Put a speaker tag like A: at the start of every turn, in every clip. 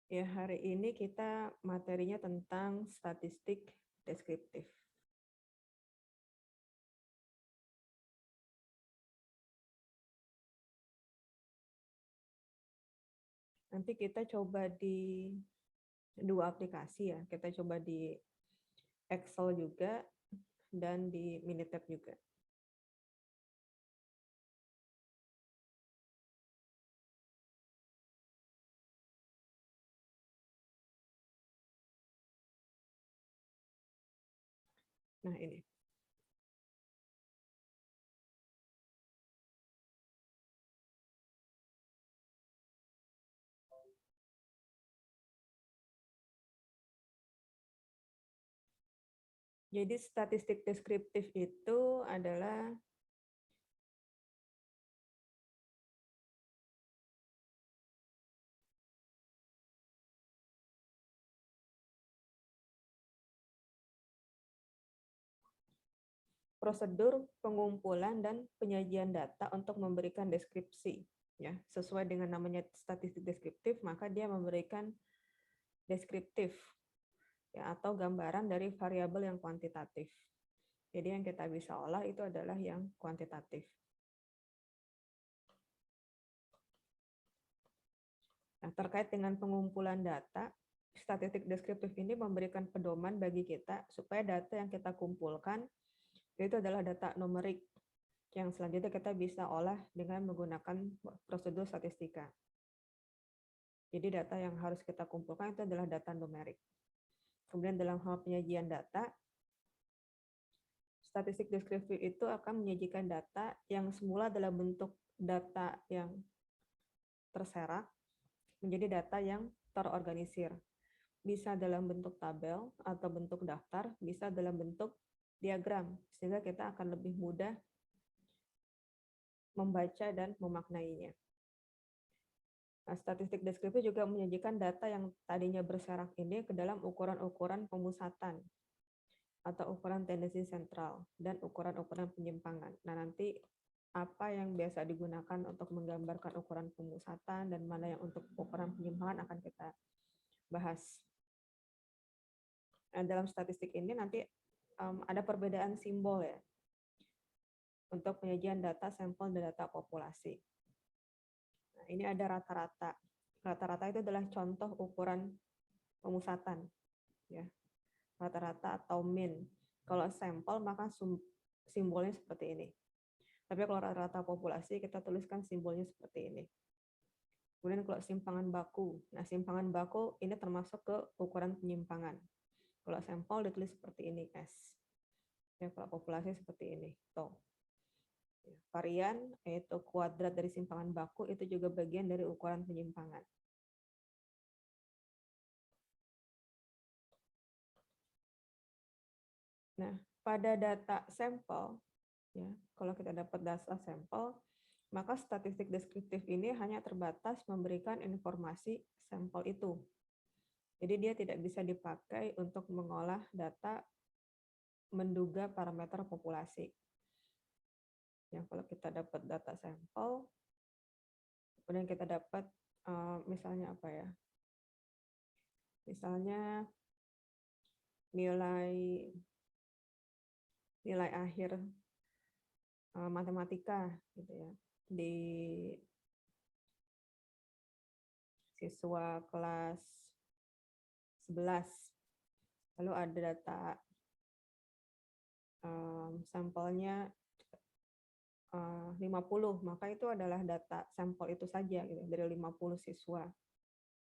A: Ya, hari ini kita materinya tentang statistik deskriptif. Nanti kita coba di dua aplikasi ya. Kita coba di Excel juga dan di Minitab juga. Nah, ini. Jadi statistik deskriptif itu adalah prosedur pengumpulan dan penyajian data untuk memberikan deskripsi. Ya, sesuai dengan namanya statistik deskriptif, maka dia memberikan deskriptif ya, atau gambaran dari variabel yang kuantitatif. Jadi yang kita bisa olah itu adalah yang kuantitatif. Nah, terkait dengan pengumpulan data, statistik deskriptif ini memberikan pedoman bagi kita supaya data yang kita kumpulkan itu adalah data numerik yang selanjutnya kita bisa olah dengan menggunakan prosedur statistika. Jadi data yang harus kita kumpulkan itu adalah data numerik. Kemudian dalam hal penyajian data, statistik deskriptif itu akan menyajikan data yang semula dalam bentuk data yang terserak menjadi data yang terorganisir. Bisa dalam bentuk tabel atau bentuk daftar, bisa dalam bentuk diagram, sehingga kita akan lebih mudah membaca dan memaknainya. Nah, statistik deskriptif juga menyajikan data yang tadinya berserak ini ke dalam ukuran-ukuran pemusatan atau ukuran tendensi sentral dan ukuran-ukuran penyimpangan. Nah, nanti apa yang biasa digunakan untuk menggambarkan ukuran pemusatan dan mana yang untuk ukuran penyimpangan akan kita bahas. Nah, dalam statistik ini nanti ada perbedaan simbol ya untuk penyajian data sampel dan data populasi. Nah, ini ada rata-rata. Rata-rata itu adalah contoh ukuran pemusatan, ya. Rata-rata atau min. Kalau sampel maka simbolnya seperti ini. Tapi kalau rata-rata populasi kita tuliskan simbolnya seperti ini. Kemudian kalau simpangan baku, nah simpangan baku ini termasuk ke ukuran penyimpangan. Kalau sampel ditulis seperti ini S. Ya, kalau populasi seperti ini toh. Varian yaitu kuadrat dari simpangan baku itu juga bagian dari ukuran penyimpangan. Nah, pada data sampel, ya, kalau kita dapat data sampel, maka statistik deskriptif ini hanya terbatas memberikan informasi sampel itu. Jadi dia tidak bisa dipakai untuk mengolah data menduga parameter populasi. Yang kalau kita dapat data sampel, kemudian kita dapat misalnya apa ya? Misalnya nilai akhir matematika gitu ya di siswa kelas 11. Lalu ada data sampelnya 50, maka itu adalah data sampel itu saja gitu, dari 50 siswa.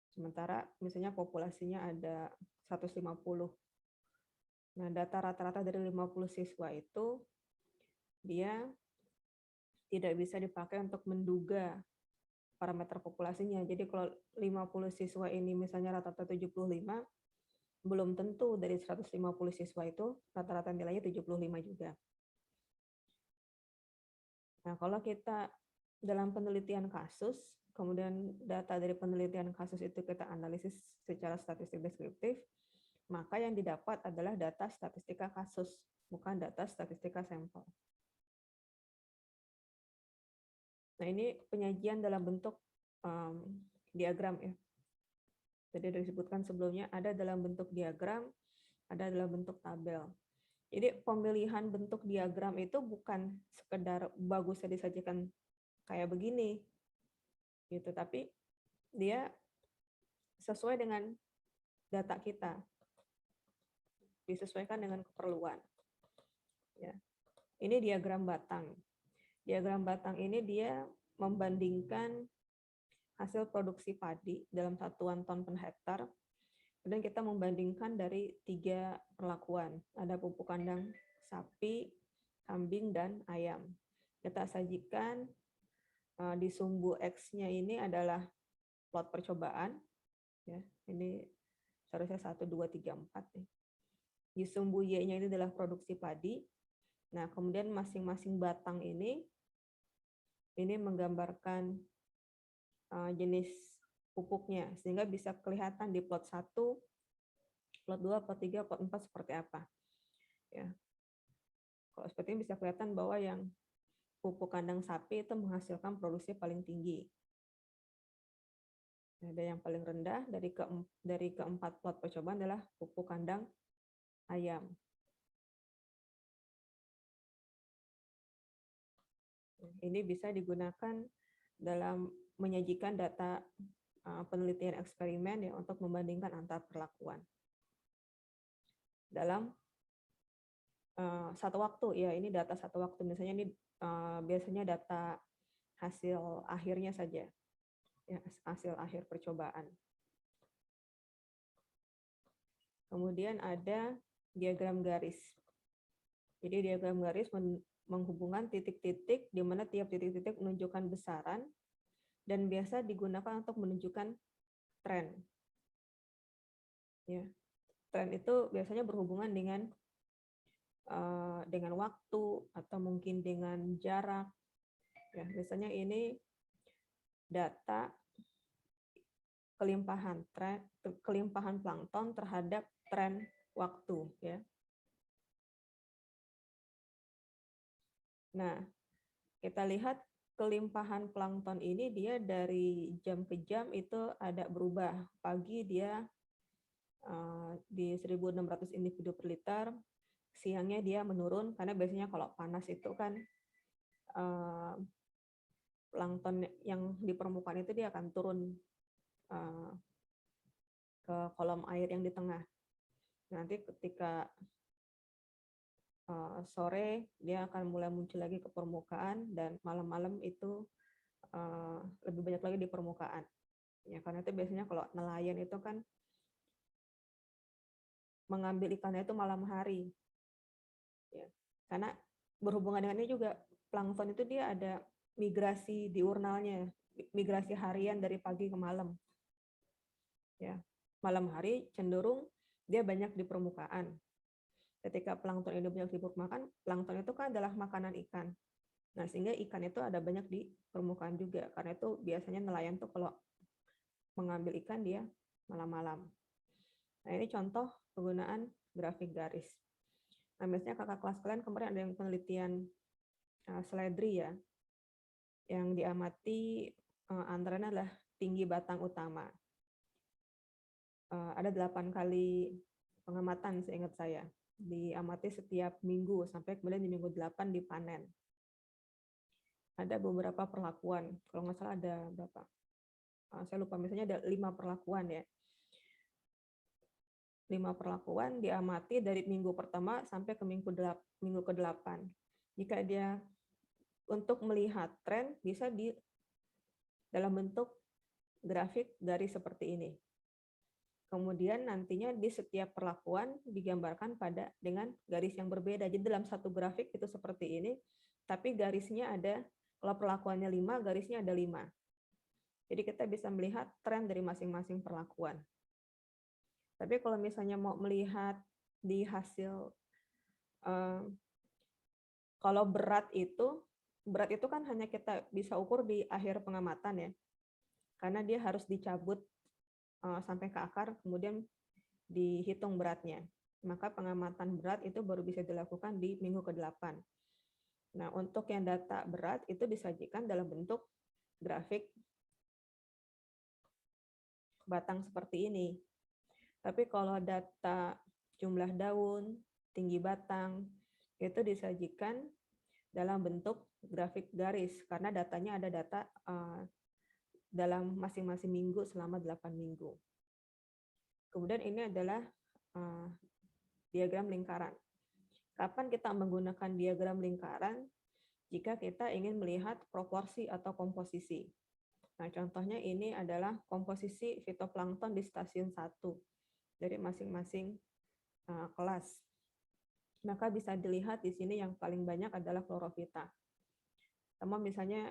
A: Sementara misalnya populasinya ada 150. Nah, data rata-rata dari 50 siswa itu dia tidak bisa dipakai untuk menduga parameter populasinya. Jadi kalau 50 siswa ini misalnya rata-rata 75, belum tentu dari 150 siswa itu rata-rata nilainya 75 juga. Nah, kalau kita dalam penelitian kasus, kemudian data dari penelitian kasus itu kita analisis secara statistik deskriptif, maka yang didapat adalah data statistika kasus, bukan data statistika sampel. Nah, ini penyajian dalam bentuk diagram ya. Tadi sudah disebutkan sebelumnya, ada dalam bentuk diagram, ada dalam bentuk tabel. Jadi pemilihan bentuk diagram itu bukan sekedar bagusnya disajikan kayak begini, gitu, tapi dia sesuai dengan data kita, disesuaikan dengan keperluan. Ya. Ini diagram batang. Diagram batang ini dia membandingkan hasil produksi padi dalam satuan ton per hektar. Kemudian kita membandingkan dari 3 perlakuan. Ada pupuk kandang sapi, kambing, dan ayam. Kita sajikan di sumbu X-nya ini adalah plot percobaan. Ya, ini seharusnya 1, 2, 3, 4. Di sumbu Y-nya ini adalah produksi padi. Nah, kemudian masing-masing batang ini menggambarkan jenis pupuknya, sehingga bisa kelihatan di plot 1, plot 2, plot 3, plot 4 seperti apa. Ya. Kalau seperti ini bisa kelihatan bahwa yang pupuk kandang sapi itu menghasilkan produksi paling tinggi. Ada yang paling rendah dari keempat plot percobaan adalah pupuk kandang ayam. Ini bisa digunakan dalam menyajikan data penelitian eksperimen ya untuk membandingkan antar perlakuan. Dalam satu waktu, ya ini data satu waktu, misalnya ini biasanya data hasil akhirnya saja, ya, hasil akhir percobaan. Kemudian ada diagram garis. Jadi diagram garis menghubungkan titik-titik di mana tiap titik-titik menunjukkan besaran dan biasa digunakan untuk menunjukkan tren. Ya, tren itu biasanya berhubungan dengan waktu atau mungkin dengan jarak. Ya, biasanya ini data kelimpahan plankton terhadap tren waktu, ya. Nah, kita lihat kelimpahan plankton ini dia dari jam ke jam itu ada berubah. Pagi dia di 1.600 individu per liter, siangnya dia menurun karena biasanya kalau panas itu kan plankton yang di permukaan itu dia akan turun ke kolom air yang di tengah. Nanti ketika sore dia akan mulai muncul lagi ke permukaan dan malam-malam itu lebih banyak lagi di permukaan. Ya, karena itu biasanya kalau nelayan itu kan mengambil ikannya itu malam hari. Ya, karena berhubungan dengan ini juga plankton itu dia ada migrasi diurnalnya, migrasi harian dari pagi ke malam. Ya, malam hari cenderung dia banyak di permukaan. Ketika plankton ini banyak di permukaan, plankton itu kan adalah makanan ikan. Nah, sehingga ikan itu ada banyak di permukaan juga. Karena itu biasanya nelayan tuh kalau mengambil ikan dia malam-malam. Nah, ini contoh penggunaan grafik garis. Nah, biasanya kakak kelas kalian kemarin ada yang penelitian seledri ya, yang diamati antaranya adalah tinggi batang utama. Ada 8 kali pengamatan seingat saya. Diamati setiap minggu sampai kemudian di minggu 8 dipanen. Ada beberapa perlakuan, kalau nggak salah ada berapa? Saya lupa, misalnya ada 5 perlakuan ya. 5 perlakuan diamati dari minggu pertama sampai ke minggu ke-8. Jika dia untuk melihat tren bisa di dalam bentuk grafik garis seperti ini. Kemudian nantinya di setiap perlakuan digambarkan dengan garis yang berbeda. Jadi dalam satu grafik itu seperti ini, tapi garisnya ada, kalau perlakuannya 5, garisnya ada 5. Jadi kita bisa melihat tren dari masing-masing perlakuan. Tapi kalau misalnya mau melihat di hasil, kalau berat itu kan hanya kita bisa ukur di akhir pengamatan ya. Karena dia harus dicabut sampai ke akar, kemudian dihitung beratnya. Maka pengamatan berat itu baru bisa dilakukan di minggu ke-8. Nah, untuk yang data berat itu disajikan dalam bentuk grafik batang seperti ini. Tapi kalau data jumlah daun, tinggi batang, itu disajikan dalam bentuk grafik garis, karena datanya ada data dalam masing-masing minggu selama 8 minggu. Kemudian ini adalah diagram lingkaran. Kapan kita menggunakan diagram lingkaran? Jika kita ingin melihat proporsi atau komposisi. Nah, contohnya ini adalah komposisi fitoplankton di stasiun 1 dari masing-masing kelas. Maka bisa dilihat di sini yang paling banyak adalah klorofita. Sama misalnya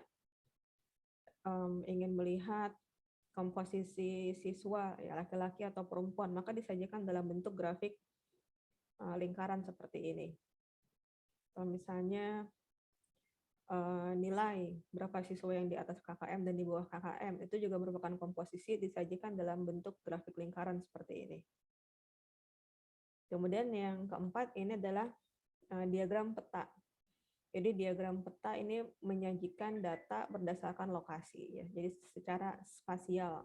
A: ingin melihat komposisi siswa, ya laki-laki atau perempuan, maka disajikan dalam bentuk grafik lingkaran seperti ini. Kalau misalnya nilai berapa siswa yang di atas KKM dan di bawah KKM, itu juga merupakan komposisi disajikan dalam bentuk grafik lingkaran seperti ini. Kemudian yang keempat ini adalah diagram peta. Jadi diagram peta ini menyajikan data berdasarkan lokasi, ya. Jadi secara spasial.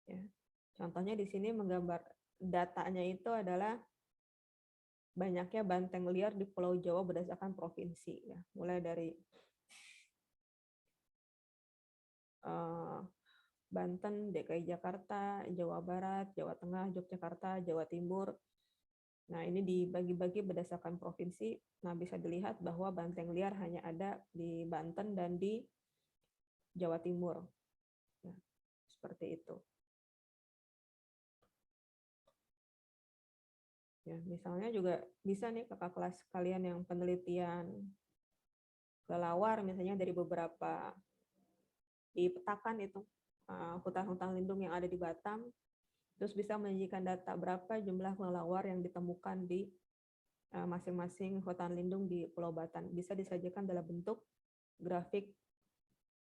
A: Ya. Contohnya di sini menggambar datanya itu adalah banyaknya banteng liar di Pulau Jawa berdasarkan provinsi, ya. Mulai dari Banten, DKI Jakarta, Jawa Barat, Jawa Tengah, Yogyakarta, Jawa Timur. Nah, ini dibagi-bagi berdasarkan provinsi. Nah, bisa dilihat bahwa banteng liar hanya ada di Banten dan di Jawa Timur. Nah, seperti itu. Ya, misalnya juga bisa nih kakak kelas kalian yang penelitian kelelawar, misalnya dari beberapa dipetakan itu hutan-hutan lindung yang ada di Batam, terus bisa menyajikan data berapa jumlah kelelawar yang ditemukan di masing-masing hutan lindung di Pulau Batam. Bisa disajikan dalam bentuk grafik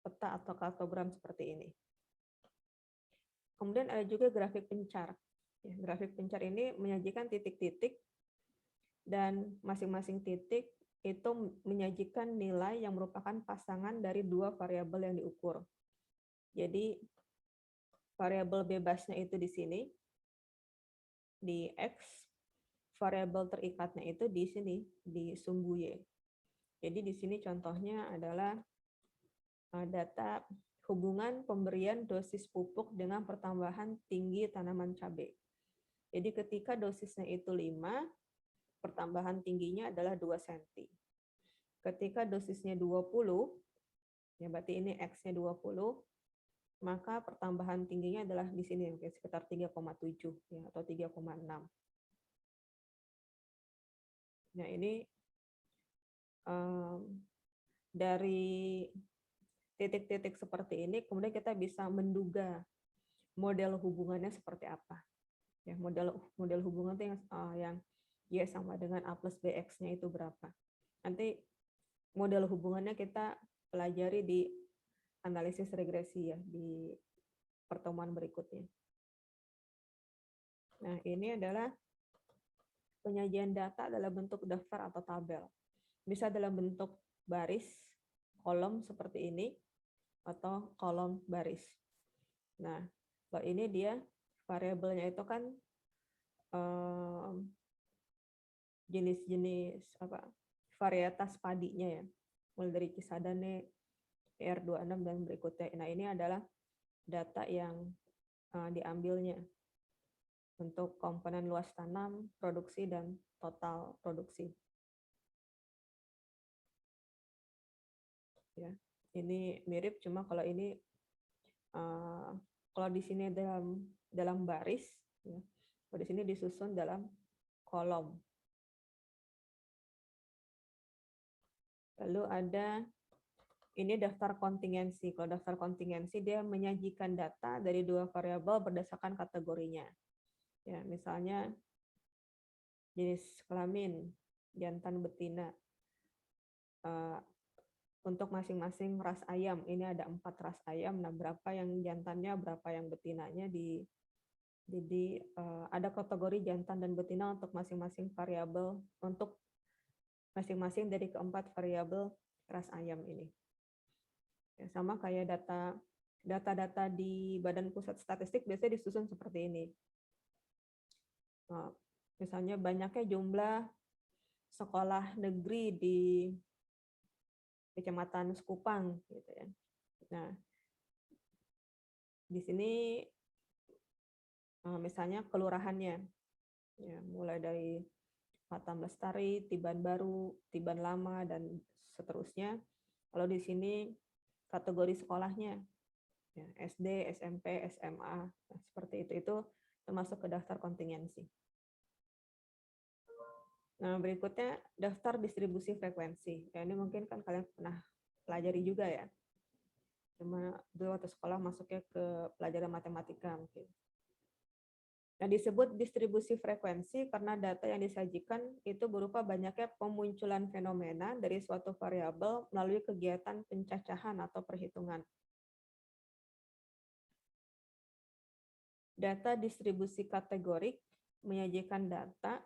A: peta atau kartogram seperti ini. Kemudian ada juga grafik pencar. Ya, grafik pencar ini menyajikan titik-titik dan masing-masing titik itu menyajikan nilai yang merupakan pasangan dari dua variabel yang diukur. Jadi variabel bebasnya itu di sini, di X, variabel terikatnya itu di sini, di sumbu Y. Jadi di sini contohnya adalah data hubungan pemberian dosis pupuk dengan pertambahan tinggi tanaman cabai. Jadi ketika dosisnya itu 5, pertambahan tingginya adalah 2 cm. Ketika dosisnya 20, ya berarti ini X-nya 20, maka pertambahan tingginya adalah di sini sekitar 3,7 ya, atau 3,6. Nah, ini dari titik-titik seperti ini kemudian kita bisa menduga model hubungannya seperti apa. Ya, model hubungan itu yang Y sama dengan A plus BX-nya itu berapa. Nanti model hubungannya kita pelajari di analisis regresi ya, di pertemuan berikutnya. Nah, ini adalah penyajian data dalam bentuk daftar atau tabel. Bisa dalam bentuk baris, kolom seperti ini, atau kolom baris. Nah, kalau ini dia variabelnya itu kan jenis-jenis varietas padinya ya, mulai dari Cisadane, PR26 dan berikutnya. Nah, ini adalah data yang diambilnya untuk komponen luas tanam, produksi, dan total produksi. Ya, ini mirip, cuma kalau ini kalau di sini dalam baris, ya, kalau di sini disusun dalam kolom. Lalu ada ini daftar kontingensi. Kalau daftar kontingensi dia menyajikan data dari dua variabel berdasarkan kategorinya. Ya, misalnya jenis kelamin, jantan betina. Untuk masing-masing ras ayam, ini ada 4 ras ayam. Nah, berapa yang jantannya, berapa yang betinanya jadi ada kategori jantan dan betina untuk masing-masing variabel, untuk masing-masing dari keempat variabel ras ayam ini. Ya, sama kayak data data-data di Badan Pusat Statistik biasanya disusun seperti ini. Nah, misalnya banyaknya jumlah sekolah negeri di Kecamatan Sekupang, gitu ya. Nah, di sini misalnya kelurahannya, ya, mulai dari Batam Lestari, Tiban Baru, Tiban Lama, dan seterusnya. Kalau di sini kategori sekolahnya, ya, SD, SMP, SMA, nah, seperti itu termasuk ke daftar kontingensi. Nah, berikutnya daftar distribusi frekuensi. Ya, ini mungkin kan kalian pernah pelajari juga ya. Cuma dulu waktu sekolah masuknya ke pelajaran matematika mungkin. Nah, disebut distribusi frekuensi karena data yang disajikan itu berupa banyaknya pemunculan fenomena dari suatu variabel melalui kegiatan pencacahan atau perhitungan. Data distribusi kategorik menyajikan data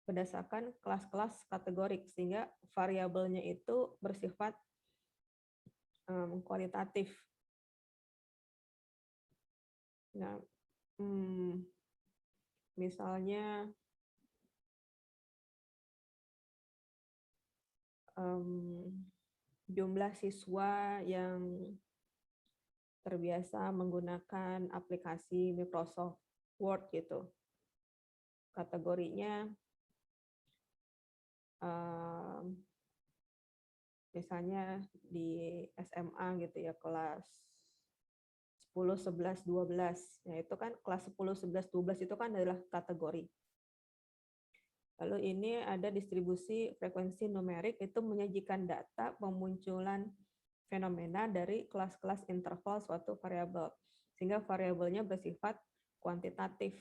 A: berdasarkan kelas-kelas kategorik, sehingga variabelnya itu bersifat kualitatif. Nah, misalnya jumlah siswa yang terbiasa menggunakan aplikasi Microsoft Word gitu. Kategorinya misalnya di SMA gitu ya, kelas 10, 11, 12. Nah, itu kan kelas 10, 11, 12 itu kan adalah kategori. Lalu ini ada distribusi frekuensi numerik, itu menyajikan data pemunculan fenomena dari kelas-kelas interval suatu variabel, sehingga variabelnya bersifat kuantitatif.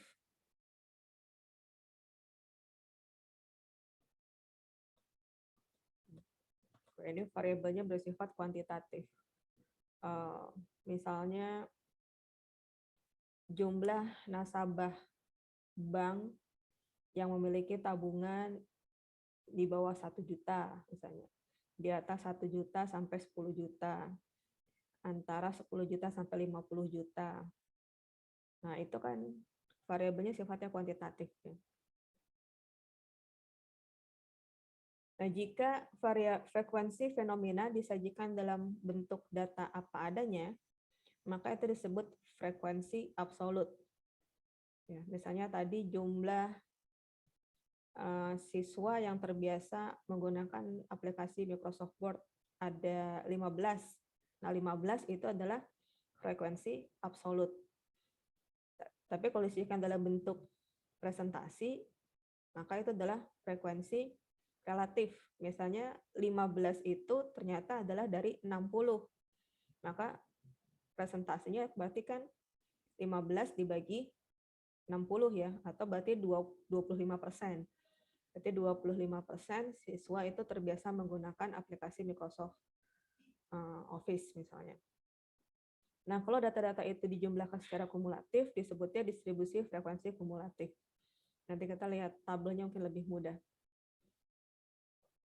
A: Ini variabelnya bersifat kuantitatif. Misalnya jumlah nasabah bank yang memiliki tabungan di bawah 1 juta misalnya. Di atas 1 juta sampai 10 juta. Antara 10 juta sampai 50 juta. Nah, itu kan variabelnya sifatnya kuantitatif. Nah, jika frekuensi fenomena disajikan dalam bentuk data apa adanya, maka itu disebut frekuensi absolut. Ya, misalnya tadi jumlah siswa yang terbiasa menggunakan aplikasi Microsoft Word ada 15. Nah, 15 itu adalah frekuensi absolut. Tapi kalau disajikan dalam bentuk presentasi, maka itu adalah frekuensi relatif. Misalnya 15 itu ternyata adalah dari 60. Maka presentasinya berarti kan 15 dibagi 60 ya, atau berarti 25%. Berarti 25% siswa itu terbiasa menggunakan aplikasi Microsoft Office misalnya. Nah, kalau data-data itu dijumlahkan secara kumulatif, disebutnya distribusi frekuensi kumulatif. Nanti kita lihat tabelnya mungkin lebih mudah.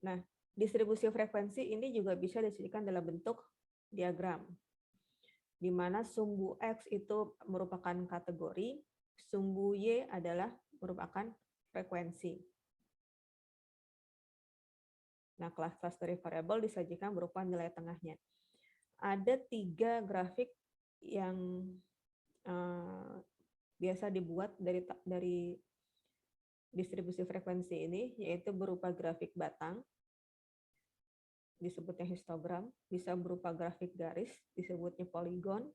A: Nah, distribusi frekuensi ini juga bisa disajikan dalam bentuk diagram, di mana sumbu X itu merupakan kategori, sumbu Y adalah merupakan frekuensi. Nah, kelas-kelas dari variabel disajikan berupa nilai tengahnya. Ada 3 grafik yang biasa dibuat dari distribusi frekuensi ini, yaitu berupa grafik batang, disebutnya histogram, bisa berupa grafik garis, disebutnya poligon,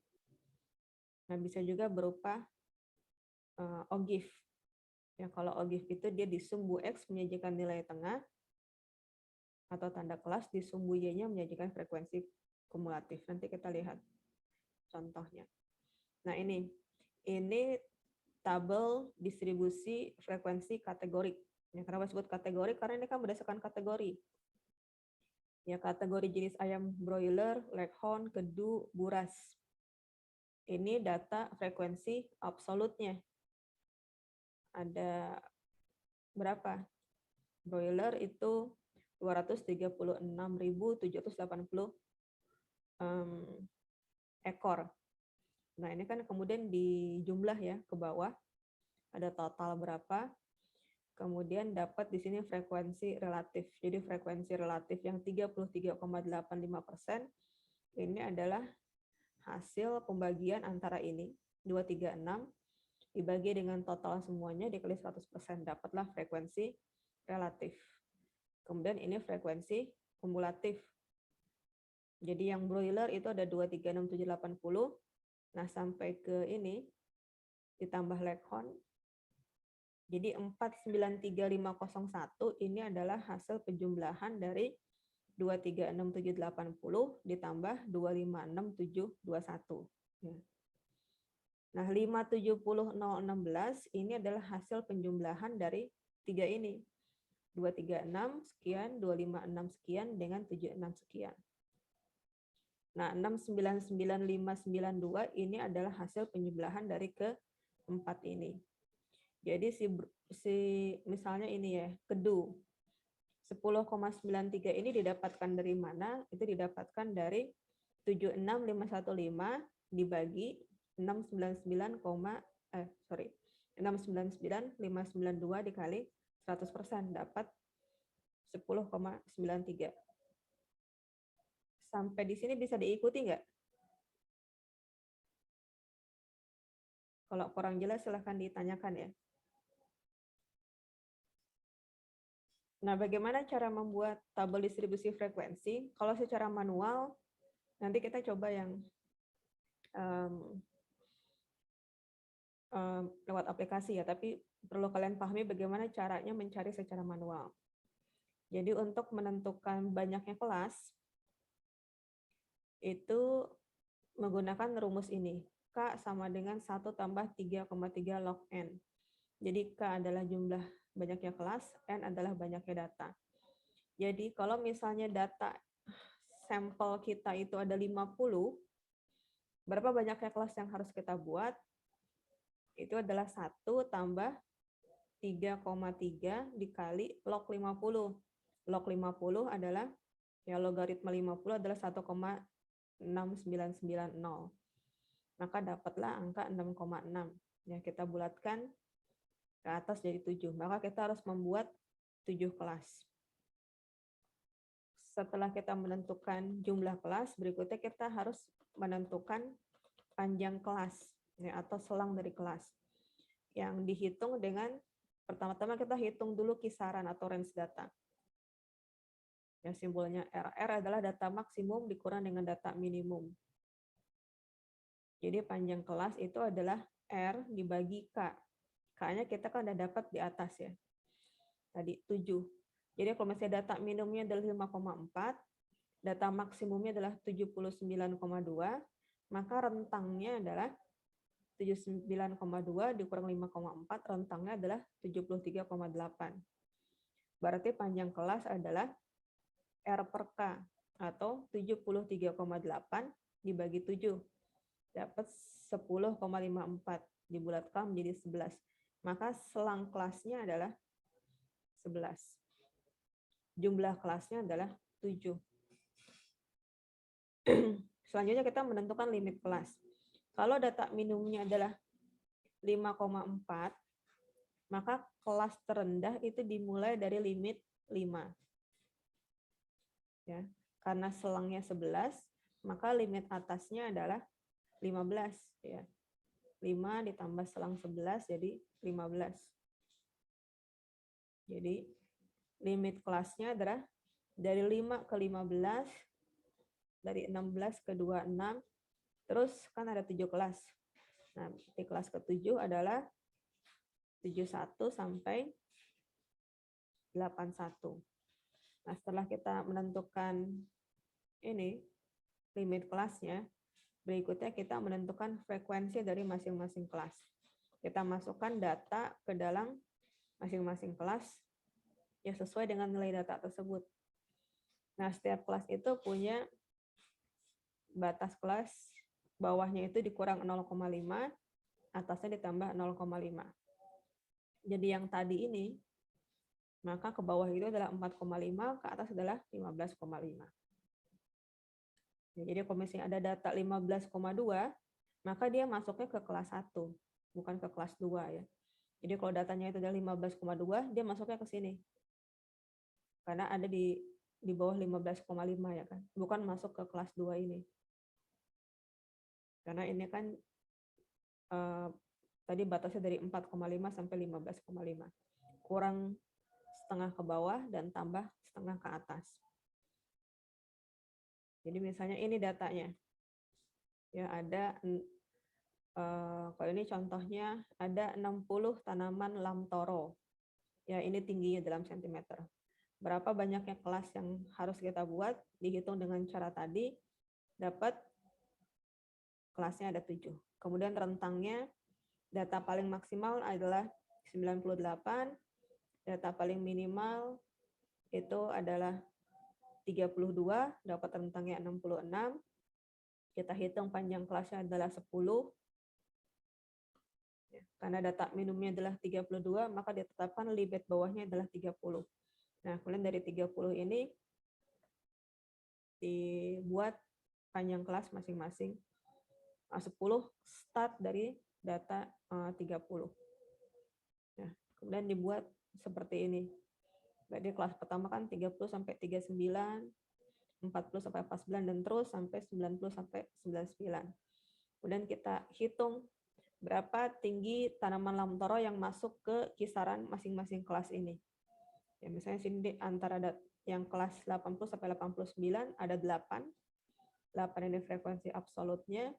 A: nah bisa juga berupa ogif. Ya, kalau ogif itu dia di sumbu X menyajikan nilai tengah, atau tanda kelas, di sumbu Y-nya menyajikan frekuensi kumulatif. Nanti kita lihat contohnya. Nah, ini tabel distribusi frekuensi kategorik. Ya, kenapa disebut kategorik? Karena ini kan berdasarkan kategori. Ya, kategori jenis ayam broiler, leghorn, kedu, buras. Ini data frekuensi absolutnya. Ada berapa? Broiler itu 236.780 ekor. Nah, ini kan kemudian dijumlah ya ke bawah, ada total berapa, kemudian dapat di sini frekuensi relatif. Jadi frekuensi relatif yang 33,85% ini adalah hasil pembagian antara ini, 236, dibagi dengan total semuanya dikali 100%, dapatlah frekuensi relatif. Kemudian ini frekuensi kumulatif. Jadi yang broiler itu ada 236,780. Nah, sampai ke ini ditambah Leghorn. Jadi 493,501 ini adalah hasil penjumlahan dari 236,780 ditambah 256,721. Nah, 570,016 ini adalah hasil penjumlahan dari tiga ini. 236 sekian, 256 sekian, dengan 76 sekian. Nah, 699,592 ini adalah hasil penjumlahan dari keempat ini. Jadi misalnya ini ya, kedu 10,93 ini didapatkan dari mana? Itu didapatkan dari 76515 dibagi 699,592 dikali 100%, dapat 10,93. Sampai di sini bisa diikuti nggak? Kalau kurang jelas silahkan ditanyakan ya. Nah, bagaimana cara membuat tabel distribusi frekuensi? Kalau secara manual, nanti kita coba yang lewat aplikasi ya, tapi perlu kalian pahami bagaimana caranya mencari secara manual. Jadi untuk menentukan banyaknya kelas, itu menggunakan rumus ini. K sama dengan 1 tambah 3,3 log N. Jadi K adalah jumlah banyaknya kelas, N adalah banyaknya data. Jadi kalau misalnya data sampel kita itu ada 50, berapa banyaknya kelas yang harus kita buat? Itu adalah 1 tambah 3,3 dikali log 50. Log 50 adalah, ya logaritma 50 adalah 1,6990. Maka dapatlah angka 6,6. Ya, kita bulatkan ke atas jadi 7. Maka kita harus membuat 7 kelas. Setelah kita menentukan jumlah kelas, berikutnya kita harus menentukan panjang kelas ya, atau selang dari kelas. Yang dihitung dengan, pertama-tama kita hitung dulu kisaran atau range data. Ya, simbolnya R. R adalah data maksimum dikurang dengan data minimum. Jadi panjang kelas itu adalah R dibagi K. K-nya kita kan udah dapat di atas ya. Tadi 7. Jadi kalau misalnya data minimumnya adalah 5,4, data maksimumnya adalah 79,2, maka rentangnya adalah 79,2 dikurang 5,4, rentangnya adalah 73,8. Berarti panjang kelas adalah R per K, atau 73,8 dibagi 7. Dapat 10,54. Dibulatkan menjadi 11. Maka selang kelasnya adalah 11. Jumlah kelasnya adalah 7. Selanjutnya kita menentukan limit kelas. Kalau data minimumnya adalah 5,4, maka kelas terendah itu dimulai dari limit 5. Ya, karena selangnya 11, maka limit atasnya adalah 15. Ya. 5 ditambah selang 11 jadi 15. Jadi limit kelasnya adalah dari 5 ke 15, dari 16 ke 26, terus kan ada 7 kelas. Nah, di kelas ke-7 adalah 71 sampai 81. Nah, setelah kita menentukan ini, limit kelasnya, berikutnya kita menentukan frekuensi dari masing-masing kelas. Kita masukkan data ke dalam masing-masing kelas ya sesuai dengan nilai data tersebut. Nah, setiap kelas itu punya batas kelas, bawahnya itu dikurang 0,5, atasnya ditambah 0,5. Jadi yang tadi ini, maka ke bawah itu adalah 4,5, ke atas adalah 15,5. Jadi kalau misalnya ada data 15,2, maka dia masuknya ke kelas 1, bukan ke kelas 2 ya. Jadi kalau datanya itu ada 15,2, dia masuknya ke sini. Karena ada di bawah 15,5 ya kan. Bukan masuk ke kelas 2 ini. Karena ini kan tadi batasnya dari 4,5 sampai 15,5. Kurang setengah ke bawah dan tambah setengah ke atas. Jadi misalnya ini datanya. Ya ada kalau ini contohnya ada 60 tanaman lamtoro. Ya ini tingginya dalam sentimeter. Berapa banyaknya kelas yang harus kita buat, dihitung dengan cara tadi, dapat kelasnya ada 7. Kemudian rentangnya, data paling maksimal adalah 98, data paling minimal itu adalah 32, dapat rentangnya 66. Kita hitung panjang kelasnya adalah 10. Karena data minimumnya adalah 32, maka ditetapkan libet bawahnya adalah 30. Nah, kemudian dari 30 ini dibuat panjang kelas masing-masing. 10 start dari data 30. Nah, kemudian dibuat seperti ini. Jadi kelas pertama kan 30 sampai 39, 40 sampai 49, dan terus sampai 90 sampai 99. Kemudian kita hitung berapa tinggi tanaman lamtoro yang masuk ke kisaran masing-masing kelas ini. Ya, misalnya sini antara yang kelas 80 sampai 89 ada 8. 8 ini frekuensi absolutnya.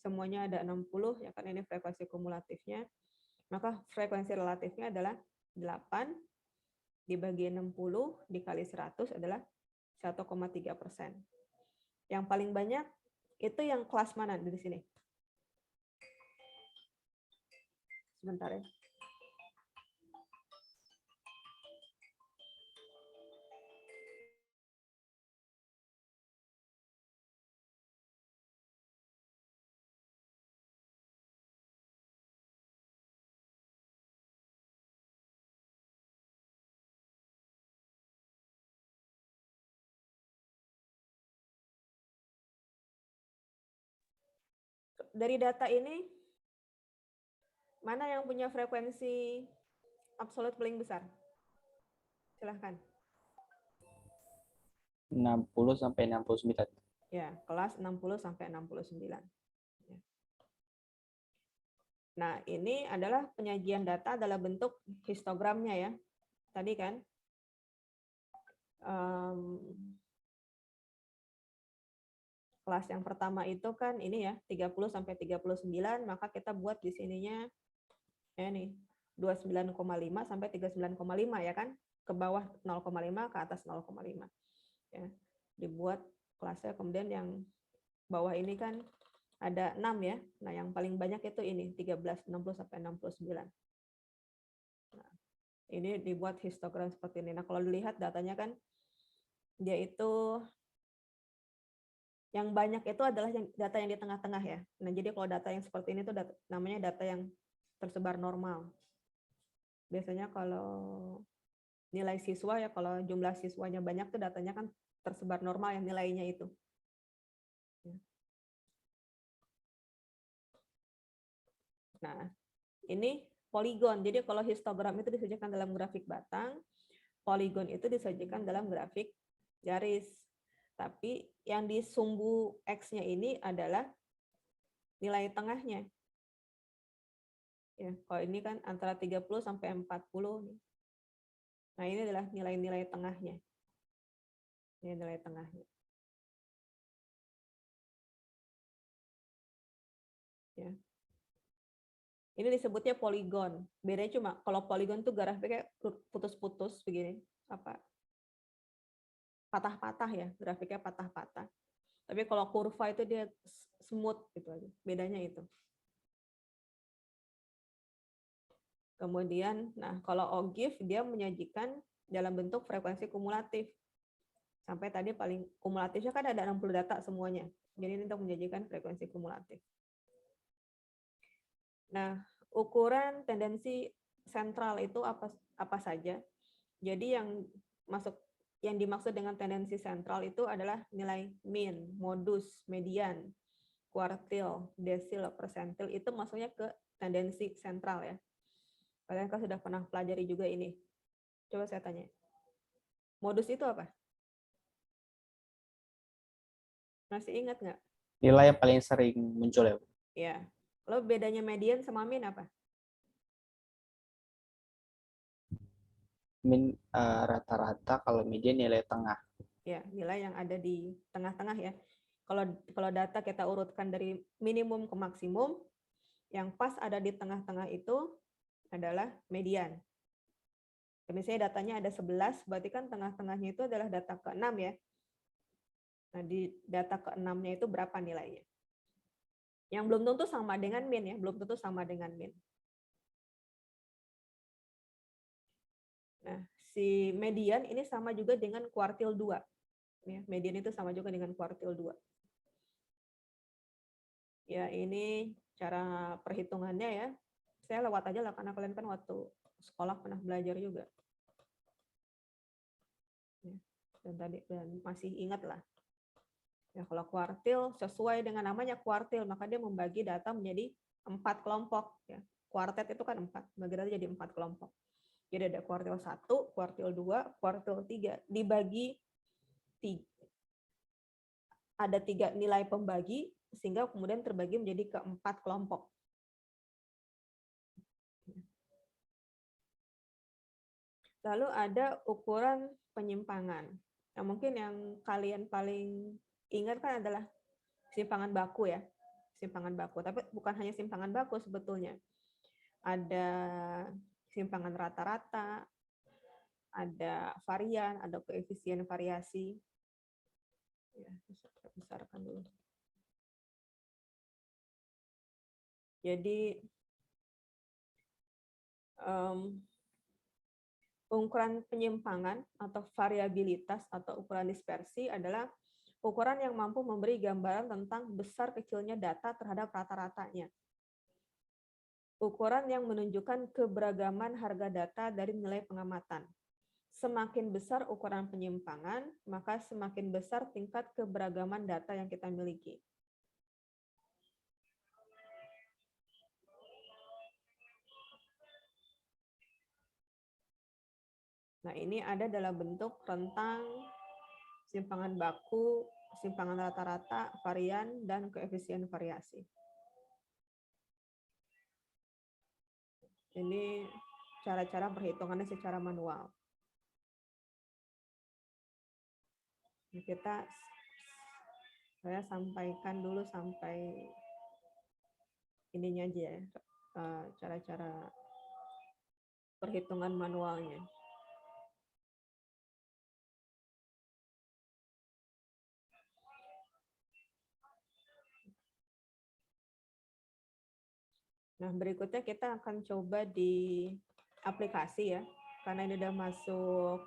A: Semuanya ada 60, ya kan ini frekuensi kumulatifnya. Maka frekuensi relatifnya adalah 8 dibagi 60 dikali 100 adalah 1,3%. Yang paling banyak itu yang kelas mana dari sini? Sebentar ya. Dari data ini, mana yang punya frekuensi absolut paling besar? Silahkan.
B: 60 sampai 69.
A: Ya, kelas 60 sampai 69. Nah, ini adalah penyajian data dalam bentuk histogramnya ya. Tadi kan kelas yang pertama itu kan ini ya 30 sampai 39, maka kita buat di sininya ya nih 29,5 sampai 39,5 ya kan, ke bawah 0,5 ke atas 0,5 ya. Dibuat kelasnya, kemudian yang bawah ini kan ada 6 ya. Nah, yang paling banyak itu ini 13, 60 sampai 69. Nah, ini dibuat histogram seperti ini. Nah, kalau dilihat datanya kan dia itu yang banyak itu adalah data yang di tengah-tengah ya. Nah, jadi kalau data yang seperti ini tuh namanya data yang tersebar normal. Biasanya kalau nilai siswa ya, kalau jumlah siswanya banyak tuh datanya kan tersebar normal yang nilainya itu. Nah, ini poligon. Jadi kalau histogram itu disajikan dalam grafik batang, poligon itu disajikan dalam grafik garis. Tapi yang di sumbu X-nya ini adalah nilai tengahnya. Ya, kalau ini kan antara 30 sampai 40. Nah, ini adalah nilai-nilai tengahnya. Ini nilai tengahnya. Ya. Ini disebutnya poligon. Bedanya cuma kalau poligon tuh grafiknya putus-putus begini, apa? Patah-patah ya, grafiknya patah-patah. Tapi kalau kurva itu dia smooth gitu aja. Bedanya itu. Kemudian, nah kalau OGIF dia menyajikan dalam bentuk frekuensi kumulatif. Sampai tadi paling kumulatifnya kan ada 60 data semuanya. Jadi ini untuk menyajikan frekuensi kumulatif. Nah, ukuran tendensi sentral itu apa saja? Jadi yang masuk yang dimaksud dengan tendensi sentral itu adalah nilai mean, modus, median, kuartil, desil, persentil, itu maksudnya ke tendensi sentral ya. Kalian kan sudah pernah pelajari juga ini. Coba saya tanya. Modus itu apa? Masih ingat nggak?
B: Nilai yang paling sering muncul ya, Bu.
A: Ya. Lalu bedanya median sama mean apa?
B: Min rata-rata, kalau median nilai tengah.
A: Ya, nilai yang ada di tengah-tengah ya. Kalau data kita urutkan dari minimum ke maksimum, yang pas ada di tengah-tengah itu adalah median. Misalnya datanya ada 11, berarti kan tengah-tengahnya itu adalah data ke-6 ya. Nah, di data ke-6-nya itu berapa nilainya? Yang belum tentu sama dengan mean ya, belum tentu sama dengan mean. Nah, si median ini sama juga dengan kuartil 2. Ya, median itu sama juga dengan kuartil 2. Ya, ini cara perhitungannya ya. Saya lewat aja lah, karena kalian kan waktu sekolah pernah belajar juga. Ya, dan masih ingat lah. Ya, kalau kuartil sesuai dengan namanya kuartil, maka dia membagi data menjadi 4 kelompok. Ya. Kuartet itu kan 4, bagi data jadi 4 kelompok. Jadi ada kuartil 1, kuartil 2, kuartil 3. Dibagi 3. Ada 3 nilai pembagi, sehingga kemudian terbagi menjadi ke-4 kelompok. Lalu ada ukuran penyimpangan. Nah, mungkin yang kalian paling ingat kan adalah simpangan baku ya. Simpangan baku. Tapi bukan hanya simpangan baku sebetulnya. Ada simpangan rata-rata, ada varian, ada koefisien variasi. Ya, besarkan dulu. Jadi ukuran penyimpangan atau variabilitas atau ukuran dispersi adalah ukuran yang mampu memberi gambaran tentang besar kecilnya data terhadap rata-ratanya. Ukuran yang menunjukkan keberagaman harga data dari nilai pengamatan. Semakin besar ukuran penyimpangan, maka semakin besar tingkat keberagaman data yang kita miliki. Nah, ini ada dalam bentuk rentang, simpangan baku, simpangan rata-rata, varian, dan koefisien variasi. Ini cara-cara perhitungannya secara manual. Saya sampaikan dulu sampai ininya aja ya, cara-cara perhitungan manualnya. Nah, berikutnya kita akan coba di aplikasi ya, karena ini udah masuk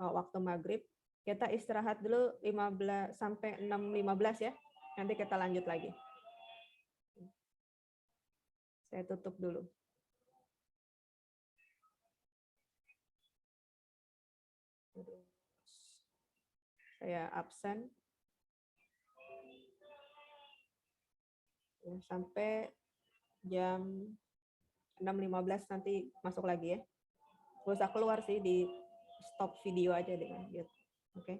A: waktu maghrib. Kita istirahat dulu 15 sampai 6.15 ya. Nanti kita lanjut lagi. Saya tutup dulu. Saya absen. Sampai jam 6.15 nanti masuk lagi ya. Gak usah keluar sih, di stop video aja deh. Oke.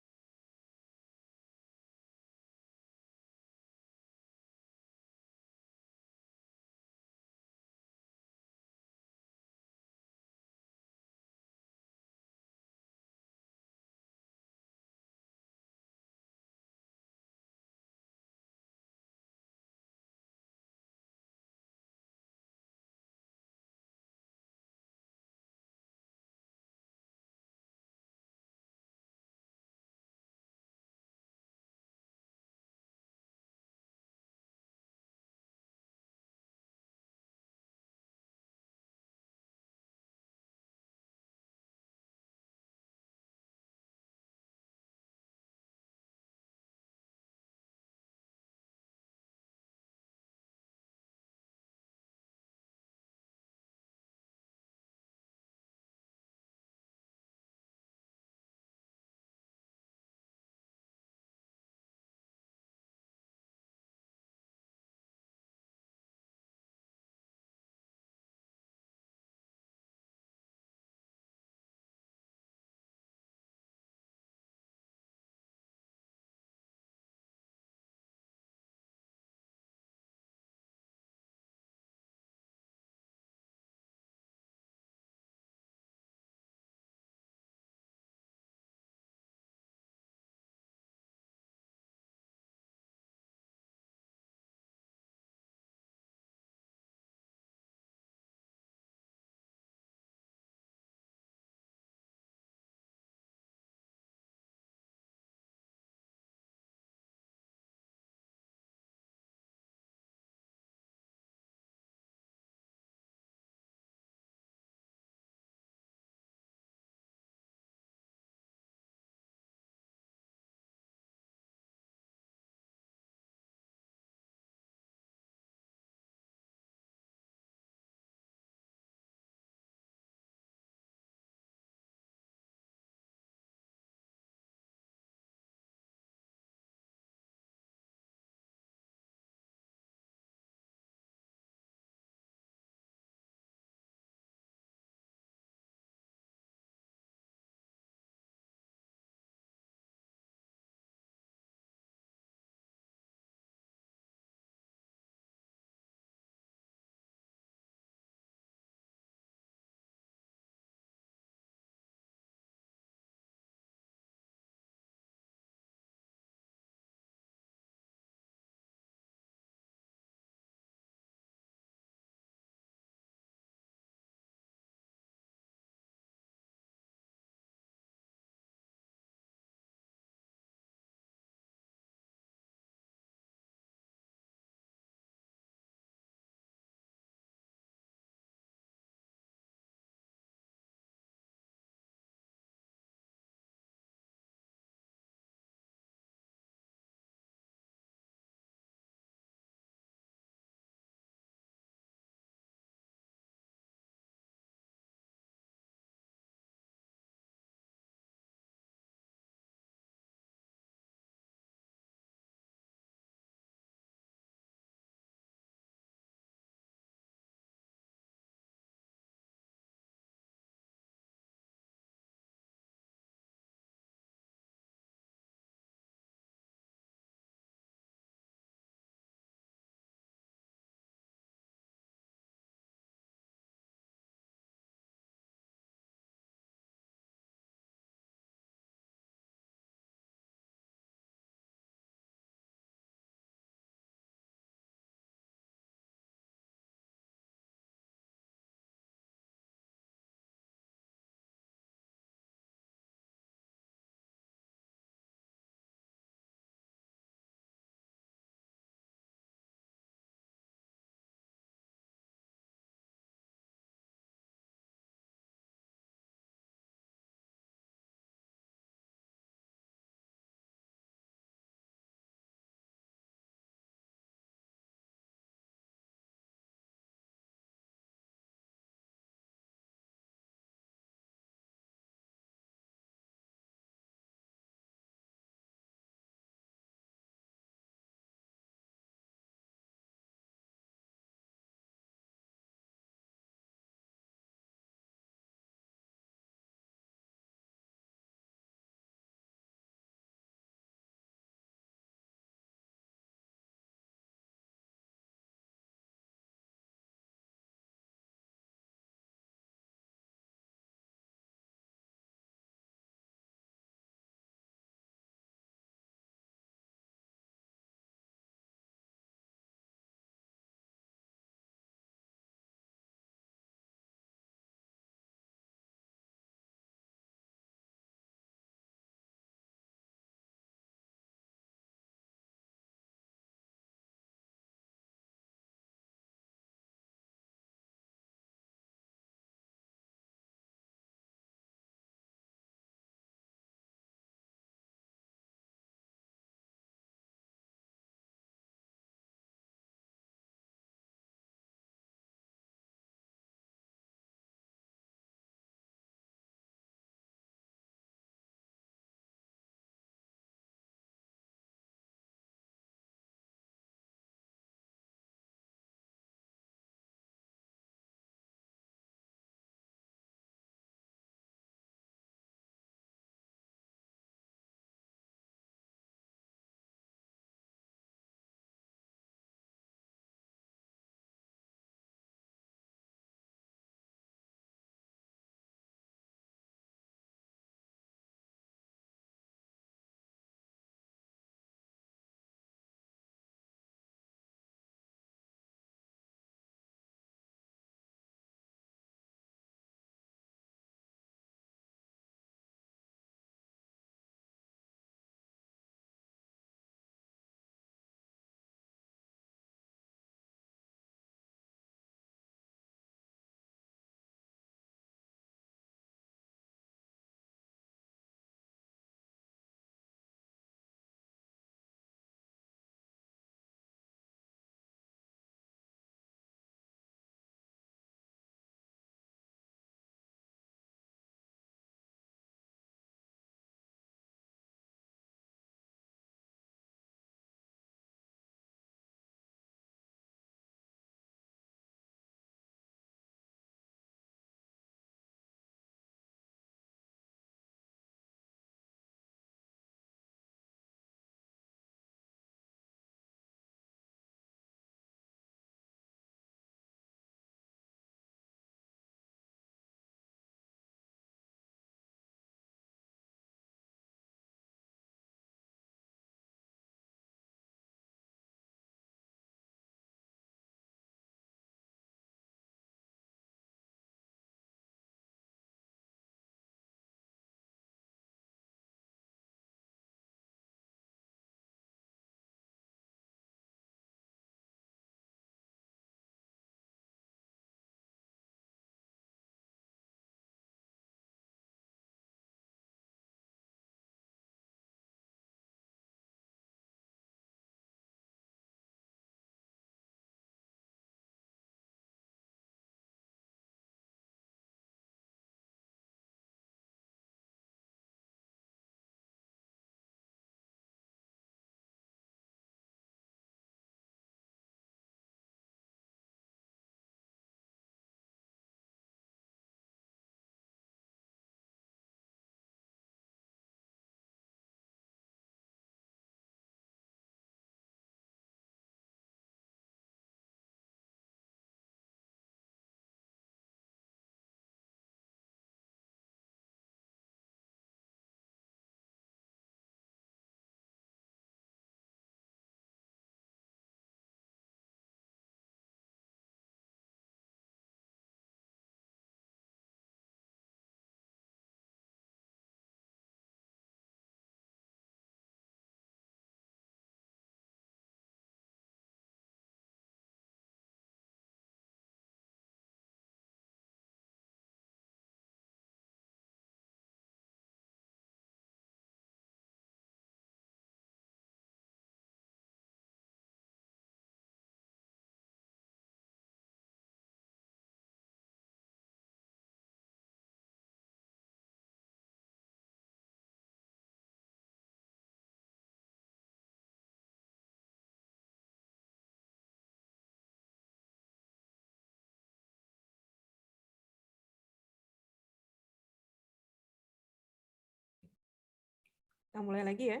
A: Kita mulai lagi ya.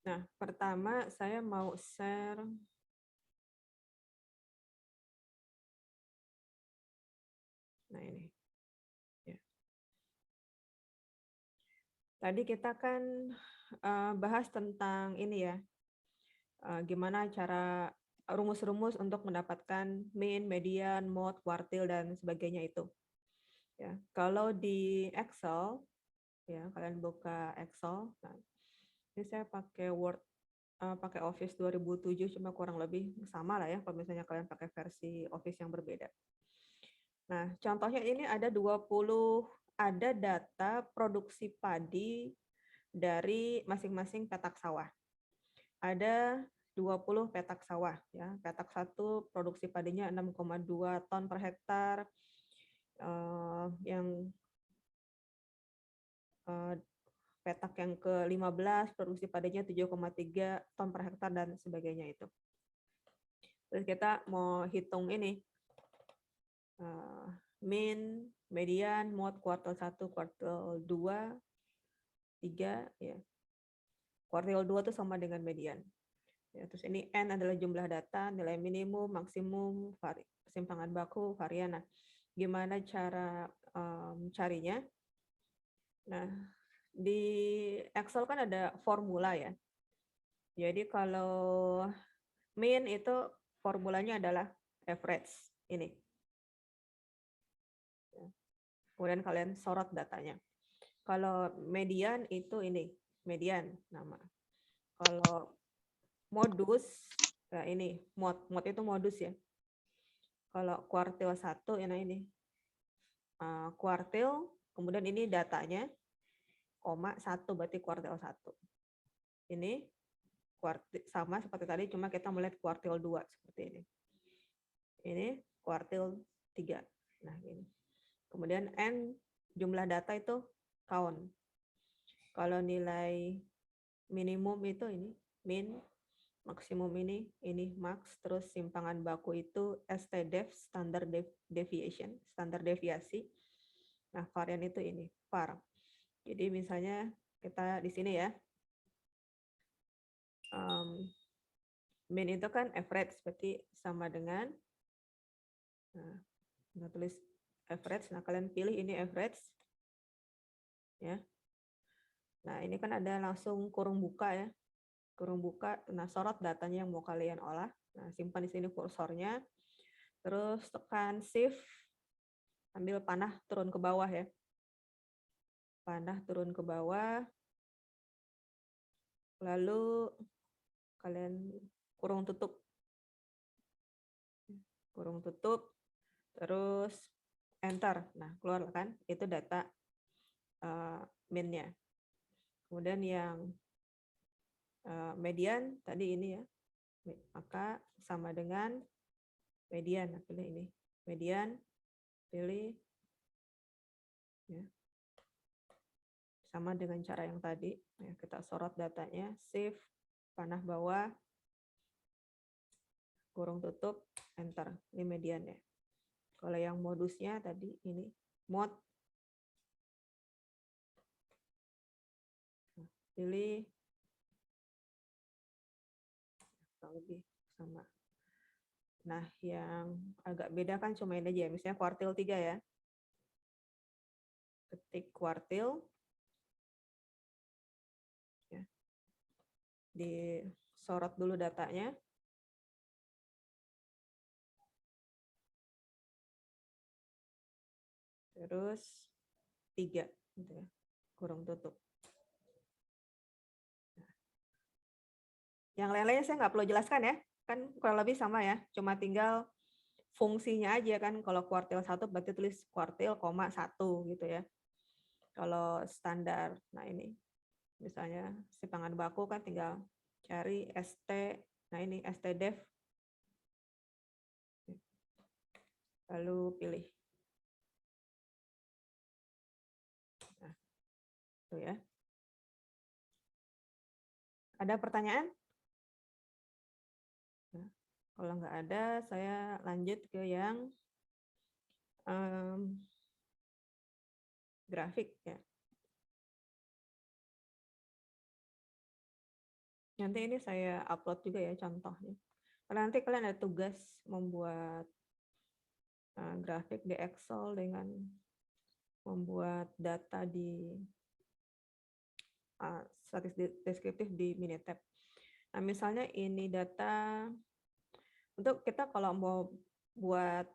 A: Nah, pertama saya mau share. Nah, ini. Ya. Tadi kita kan bahas tentang ini ya, gimana cara rumus-rumus untuk mendapatkan mean, median, mode, kuartil, dan sebagainya itu. Ya, kalau di Excel, ya kalian buka Excel. Nah, ini saya pakai Word, pakai Office 2007, cuma kurang lebih sama lah ya kalau misalnya kalian pakai versi Office yang berbeda. Nah, contohnya ini ada 20, ada data produksi padi dari masing-masing petak sawah. Ada 20 petak sawah ya. Petak 1 produksi padinya 6,2 ton per hektar. Yang petak yang ke-15 produksi padinya 7,3 ton per hektar dan sebagainya itu. Terus kita mau hitung ini mean, median, mode, kuartil 1, kuartil 2, 3 ya. Kuartil 2 itu sama dengan median. Ya, terus ini N adalah jumlah data, nilai minimum, maksimum, persimpangan baku, varian. Nah, gimana cara carinya? Nah, di Excel kan ada formula ya. Jadi kalau mean itu formulanya adalah average ini. Kemudian kalian sorot datanya. Kalau median itu ini, median nama. Kalau modus, ya ini, mod itu modus ya. Kalau kuartil 1, ya nah ini. Kuartil, kemudian ini datanya, koma 1, berarti kuartil 1. Ini kuartil sama seperti tadi, cuma kita melihat kuartil 2 seperti ini. Ini kuartil 3. Nah, ini. Kemudian N jumlah data itu count. Kalau nilai minimum itu ini min, maksimum ini max, terus simpangan baku itu STDEV, standard deviation, standar deviasi. Nah, varian itu ini var. Jadi misalnya kita di sini ya, min itu kan average, berarti sama dengan, nah, kita tulis average. Nah, kalian pilih ini average, ya. Nah, ini kan ada langsung kurung buka ya, kurung buka. Nah, sorot datanya yang mau kalian olah. Nah, simpan di sini kursornya. Terus tekan shift, ambil panah turun ke bawah ya. Panah turun ke bawah. Lalu kalian kurung tutup. Kurung tutup. Terus enter. Nah, keluar kan? Itu data min-nya. Kemudian yang median tadi ini ya. Maka sama dengan median. Nah, pilih ini. Median, pilih ya. Sama dengan cara yang tadi. Ya, kita sorot datanya, save, panah bawah, kurung tutup, enter. Ini mediannya. Kalau yang modusnya tadi ini mod, pilih lebih sama. Nah, yang agak beda kan cuma ini aja, misalnya kuartil 3 ya. Ketik kuartil, ya. Disorot dulu datanya. Terus 3 gitu ya. Kurung tutup. Yang lain-lainnya saya nggak perlu jelaskan ya, kan kurang lebih sama ya, cuma tinggal fungsinya aja kan. Kalau kuartil 1 berarti tulis kuartil, koma 1 gitu ya. Kalau standar, nah ini misalnya simpangan baku kan tinggal cari ST, nah ini STDEV, lalu pilih. Nah, itu ya. Ada pertanyaan? Nah, kalau nggak ada, saya lanjut ke yang grafik ya. Nanti ini saya upload juga ya contohnya. Karena nanti kalian ada tugas membuat grafik di Excel dengan membuat data di statistik deskriptif di Minitab. Nah, misalnya ini data untuk kita kalau mau buat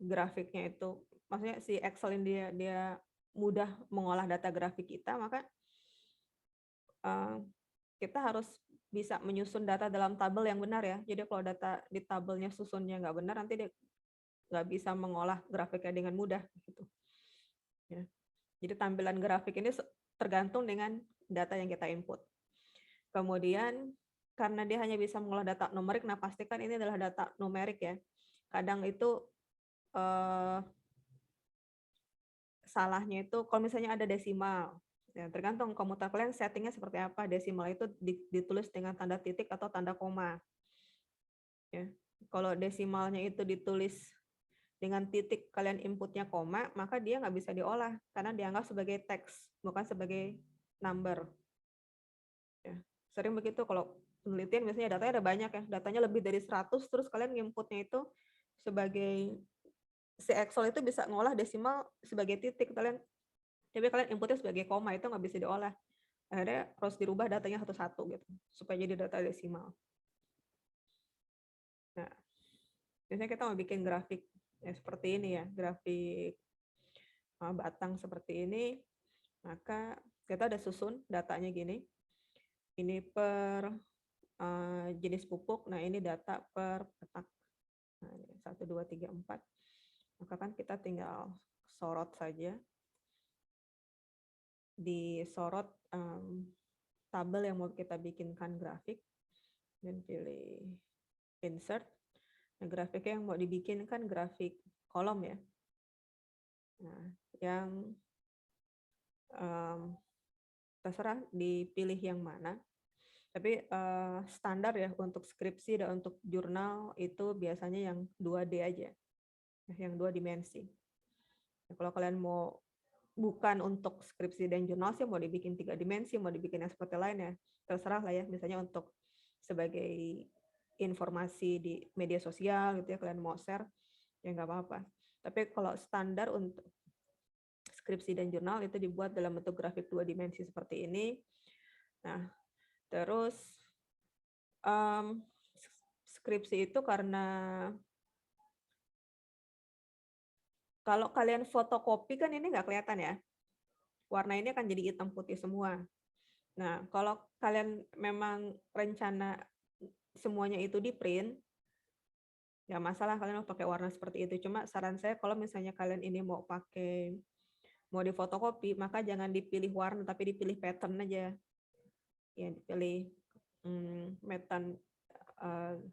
A: grafiknya itu, maksudnya si Excel ini dia mudah mengolah data grafik kita, maka kita harus bisa menyusun data dalam tabel yang benar ya. Jadi kalau data di tabelnya susunnya nggak benar, nanti dia nggak bisa mengolah grafiknya dengan mudah. Gitu. Ya. Jadi tampilan grafik ini tergantung dengan data yang kita input. Kemudian karena dia hanya bisa mengolah data numerik, nah pastikan ini adalah data numerik ya. Kadang itu salahnya itu kalau misalnya ada desimal, ya, tergantung komputer kalian settingnya seperti apa. Desimal itu ditulis dengan tanda titik atau tanda koma. Ya. Kalau desimalnya itu ditulis dengan titik, kalian inputnya koma, maka dia nggak bisa diolah karena dianggap sebagai teks, bukan sebagai number. Ya. Sering begitu kalau penelitian biasanya datanya ada banyak ya, datanya lebih dari 100, terus kalian inputnya itu sebagai si Excel itu bisa ngolah desimal sebagai titik, tapi kalian inputnya sebagai koma, itu nggak bisa diolah. Akhirnya harus dirubah datanya satu-satu gitu supaya jadi data desimal. Nah, biasanya kita mau bikin grafik ya seperti ini ya, grafik batang seperti ini, maka kita ada susun datanya gini. Ini per jenis pupuk, nah ini data per petak. Nah, 1, 2, 3, 4. Maka kan kita tinggal sorot saja. Disorot tabel yang mau kita bikinkan grafik, dan pilih insert. Nah, grafiknya yang mau dibikinkan grafik kolom ya. Nah, yang terserah dipilih yang mana. Tapi standar ya untuk skripsi dan untuk jurnal itu biasanya yang 2D aja, yang 2 dimensi. Nah, kalau kalian mau bukan untuk skripsi dan jurnal sih, mau dibikin 3 dimensi, mau dibikin yang seperti lain ya, terserah lah ya. Misalnya untuk sebagai informasi di media sosial gitu ya, kalian mau share, ya nggak apa-apa. Tapi kalau standar untuk skripsi dan jurnal itu dibuat dalam bentuk grafik 2 dimensi seperti ini. Nah, terus skripsi itu karena kalau kalian fotokopi kan ini nggak kelihatan ya. Warna ini akan jadi hitam putih semua. Nah, kalau kalian memang rencana semuanya itu di print, nggak masalah kalian mau pakai warna seperti itu. Cuma saran saya kalau misalnya kalian ini mau difotokopi, maka jangan dipilih warna tapi dipilih pattern aja. Ya, dipilih pattern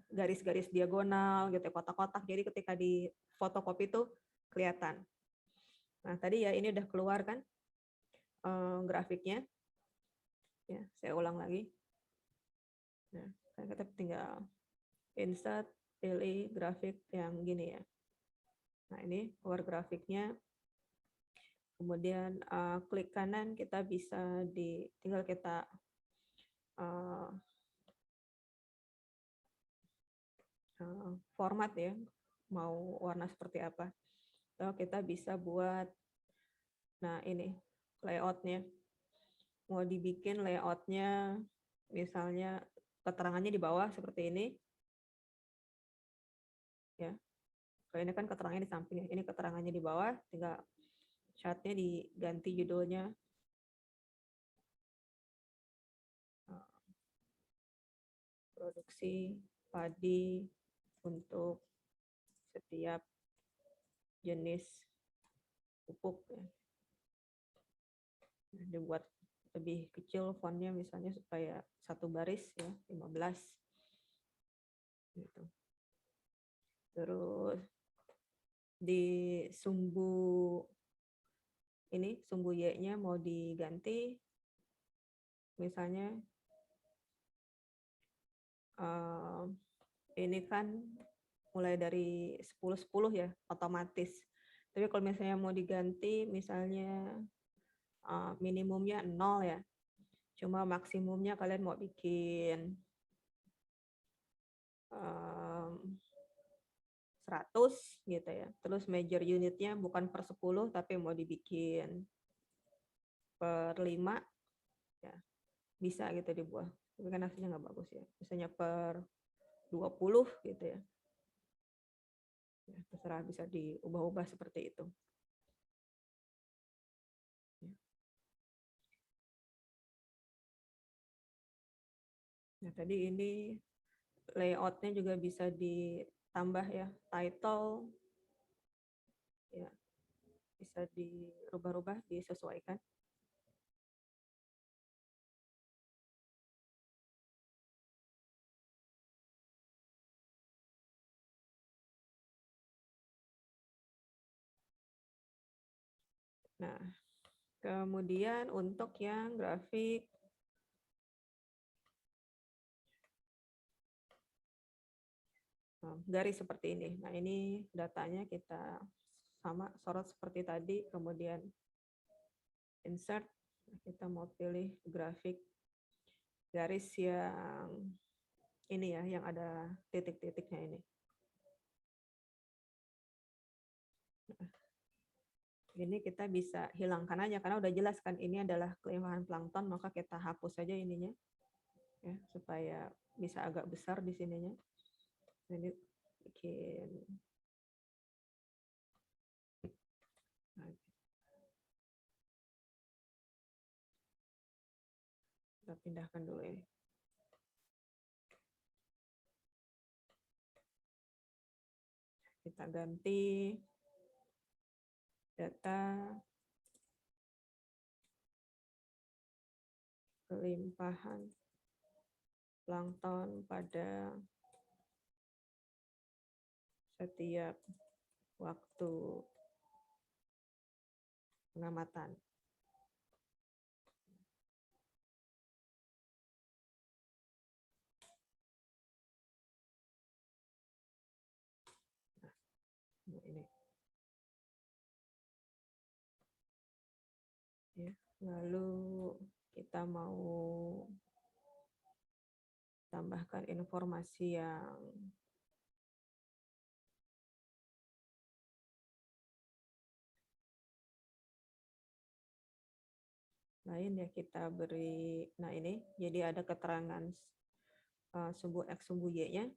A: garis-garis diagonal gitu, kotak-kotak. Jadi ketika di fotokopi itu kelihatan. Nah, tadi ya ini udah keluar kan grafiknya. Ya, saya ulang lagi. Nah, kita tinggal insert, pilih grafik yang gini ya. Nah, ini keluar grafiknya. Kemudian klik kanan, kita bisa tinggal kita format ya, mau warna seperti apa. Atau kita bisa buat, nah ini layoutnya. Mau dibikin layoutnya, misalnya keterangannya di bawah seperti ini. Ya, kalau ini kan keterangannya di samping, ini keterangannya di bawah, tinggal chartnya diganti judulnya. Produksi padi untuk setiap jenis pupuk. Ya. Nah, dibuat lebih kecil fontnya misalnya supaya satu baris ya, 15. Gitu. Terus di sumbu Y-nya mau diganti, misalnya ini kan mulai dari 10-10 ya, otomatis. Tapi kalau misalnya mau diganti, misalnya minimumnya 0 ya, cuma maksimumnya kalian mau bikin 100 gitu ya. Terus major unitnya bukan per 10, tapi mau dibikin per 5, ya bisa gitu dibuat. Tapi kan hasilnya nggak bagus ya. Misalnya per 20 gitu ya. Ya, terserah, bisa diubah-ubah seperti itu. Nah, tadi ini layoutnya juga bisa ditambah ya, title ya, bisa dirubah-rubah, disesuaikan. Nah, kemudian untuk yang grafik garis seperti ini. Nah, ini datanya kita sama sorot seperti tadi, kemudian insert, kita mau pilih grafik garis yang ini ya, yang ada titik-titiknya ini. Nah, ini kita bisa hilangkan aja karena udah jelas kan ini adalah kelimpahan plankton, maka kita hapus saja ininya ya, supaya bisa agak besar di sininya. Ini bikin kita pindahkan dulu ini. Kita ganti data kelimpahan plankton pada setiap waktu pengamatan. Nah, ini. Ya, lalu kita mau tambahkan informasi yang lain ya, kita beri, nah ini jadi ada keterangan sumbu X sumbu Y-nya.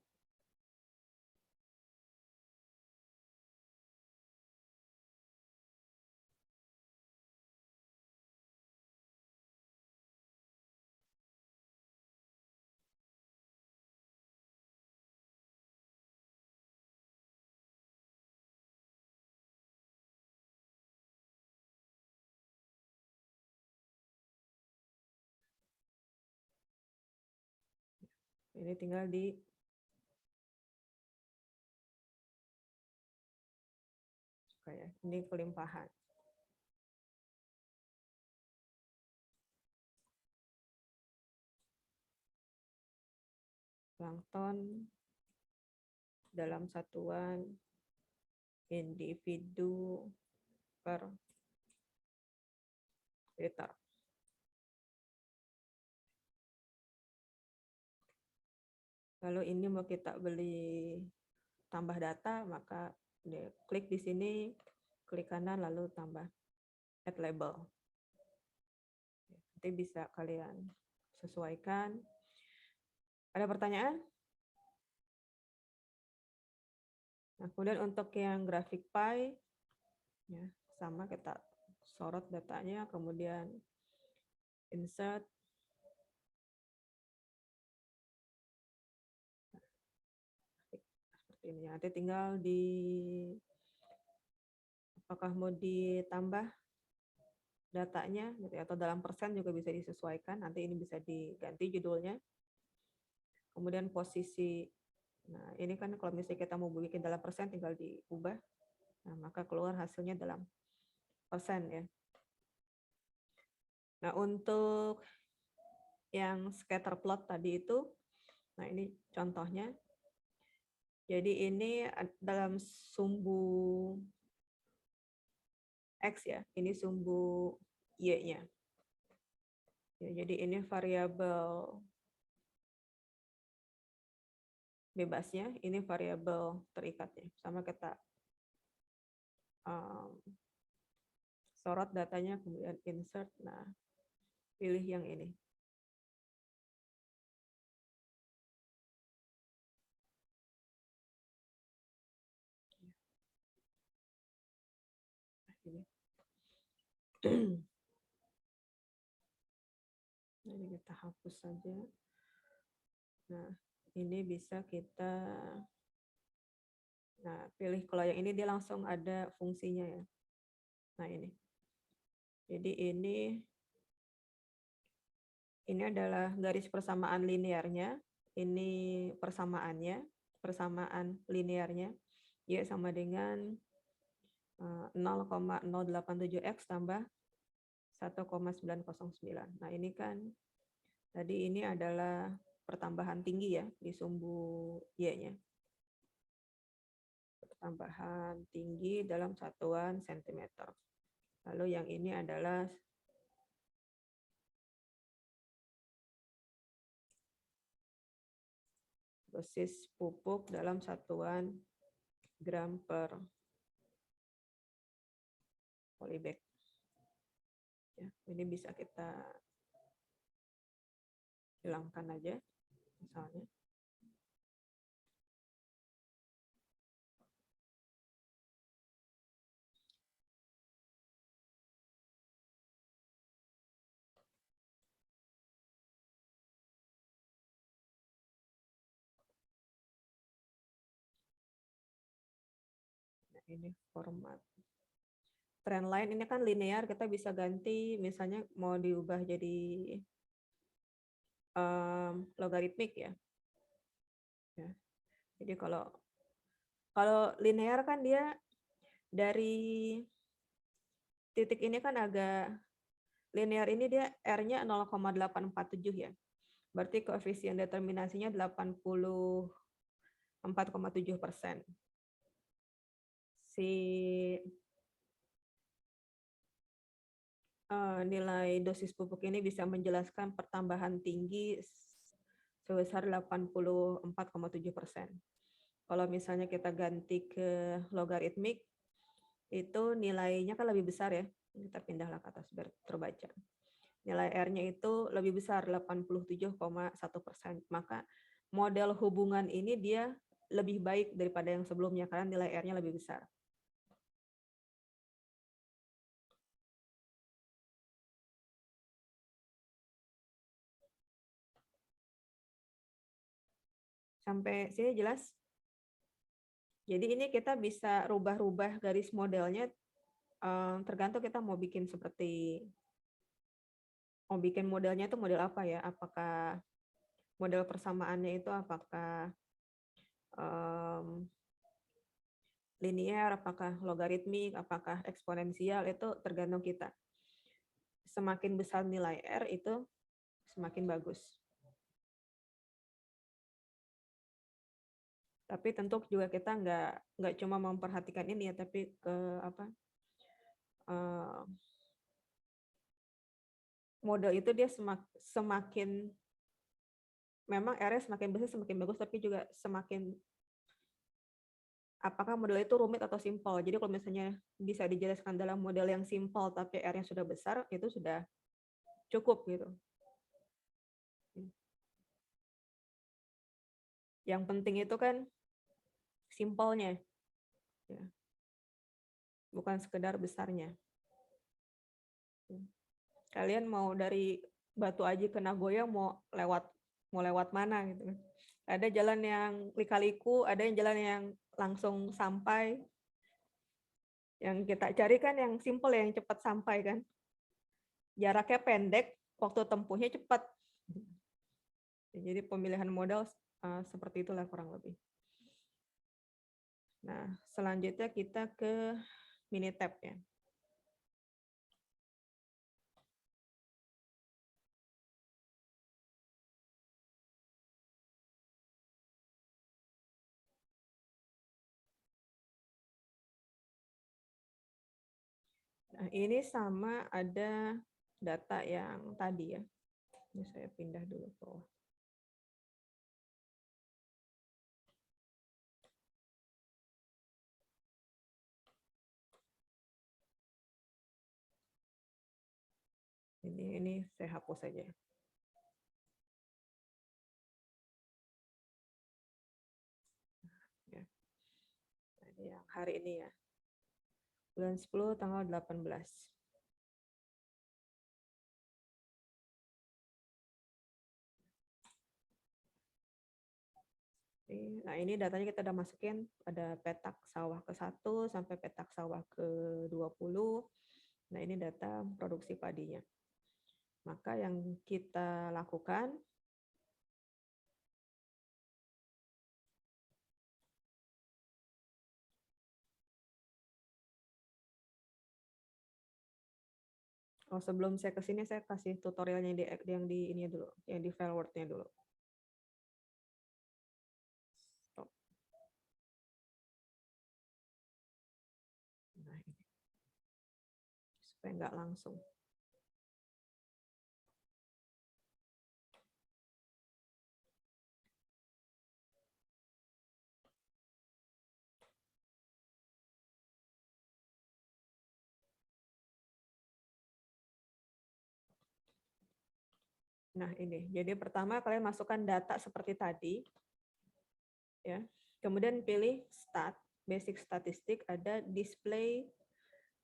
A: Ini tinggal di kayak ini kelimpahan. Plankton dalam satuan individu per liter. Kalau ini mau kita beli tambah data, maka klik di sini, klik kanan, lalu tambah add label. Nanti bisa kalian sesuaikan. Ada pertanyaan? Nah, kemudian untuk yang grafik pie, ya, sama kita sorot datanya, kemudian insert. Seperti ini. Nanti tinggal di apakah mau ditambah datanya gitu, atau dalam persen juga bisa disesuaikan. Nanti ini bisa diganti judulnya. Kemudian posisi. Nah, ini kan kalau misalnya kita mau bikin dalam persen tinggal diubah. Nah, maka keluar hasilnya dalam persen ya. Nah, untuk yang scatter plot tadi itu. Nah, ini contohnya. Jadi ini dalam sumbu X ya, ini sumbu Y-nya. Ya, jadi ini variabel bebasnya, ini variabel terikatnya. Sama kita sorot datanya, kemudian insert. Nah, pilih yang ini. Ini. Ini kita hapus saja. Nah, ini bisa kita pilih. Kalau yang ini dia langsung ada fungsinya ya. Nah, ini. Jadi ini adalah garis persamaan linearnya, ini persamaannya, persamaan linearnya, Y sama dengan 0,087X tambah 1,909. Nah, ini kan tadi ini adalah pertambahan tinggi ya di sumbu Y-nya. Pertambahan tinggi dalam satuan sentimeter. Lalu yang ini adalah dosis pupuk dalam satuan gram per polybag. Ya, ini bisa kita hilangkan aja, misalnya. Nah, ini format. Trendline ini kan linear, kita bisa ganti, misalnya mau diubah jadi logaritmik ya. Jadi kalau linear kan dia dari titik ini kan agak linear, ini dia R-nya 0,847 ya. Berarti koefisien determinasinya 84,7%. Si nilai dosis pupuk ini bisa menjelaskan pertambahan tinggi sebesar 84,7%. Kalau misalnya kita ganti ke logaritmik, itu nilainya kan lebih besar ya. Kita pindahlah ke atas biar terbaca. Nilai R-nya itu lebih besar, 87,1%. Maka model hubungan ini dia lebih baik daripada yang sebelumnya karena nilai R-nya lebih besar. Sampai sini jelas? Jadi ini kita bisa rubah-rubah garis modelnya tergantung kita mau bikin modelnya itu model apa ya? Apakah model persamaannya itu apakah linear, apakah logaritmik, apakah eksponensial, itu tergantung kita. Semakin besar nilai R itu semakin bagus. Tapi tentu juga kita nggak cuma memperhatikan ini ya, tapi ke model itu dia semakin memang R-nya semakin besar semakin bagus, tapi juga semakin apakah model itu rumit atau simpel. Jadi kalau misalnya bisa dijelaskan dalam model yang simpel tapi R-nya sudah besar, itu sudah cukup gitu. Yang penting itu kan simpelnya, ya. Bukan sekedar besarnya. Kalian mau dari Batu Aji ke Nagoya mau lewat mana gitu. Ada jalan yang lika-liku, ada yang jalan yang langsung sampai. Yang kita cari kan yang simpel, yang cepat sampai kan. Jaraknya pendek, waktu tempuhnya cepat. Jadi pemilihan modal seperti itulah kurang lebih. Nah, selanjutnya kita ke Minitab ya. Nah, ini sama ada data yang tadi ya. Ini saya pindah dulu ke bawah. Ini saya hapus saja. Ya. Nah, ini yang hari ini ya. Bulan 10 tanggal 18. Nah, ini datanya kita udah masukin, ada petak sawah ke-1 sampai petak sawah ke-20. Nah, ini data produksi padinya. Maka yang kita lakukan, sebelum saya ke sini saya kasih tutorialnya yang di ini dulu, yang di file Word-nya dulu. Stop. Nah, ini. Supaya nggak langsung. Nah, ini. Jadi pertama kalian masukkan data seperti tadi. Ya. Kemudian pilih stat, basic statistik, ada display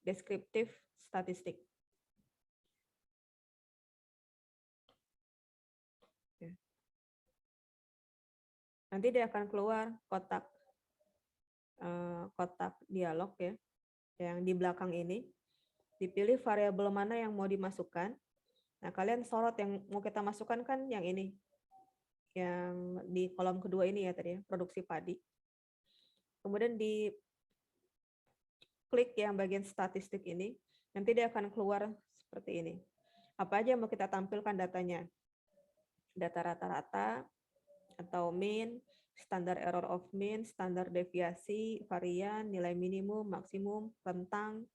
A: descriptive statistik. Ya. Nanti dia akan keluar kotak dialog ya, yang di belakang ini. Dipilih variabel mana yang mau dimasukkan. Nah, kalian sorot yang mau kita masukkan kan yang ini. Yang di kolom kedua ini ya tadi ya, produksi padi. Kemudian di klik yang bagian statistik ini, nanti dia akan keluar seperti ini. Apa aja yang mau kita tampilkan datanya? Data rata-rata atau mean, standar error of mean, standar deviasi, varian, nilai minimum, maksimum, rentang,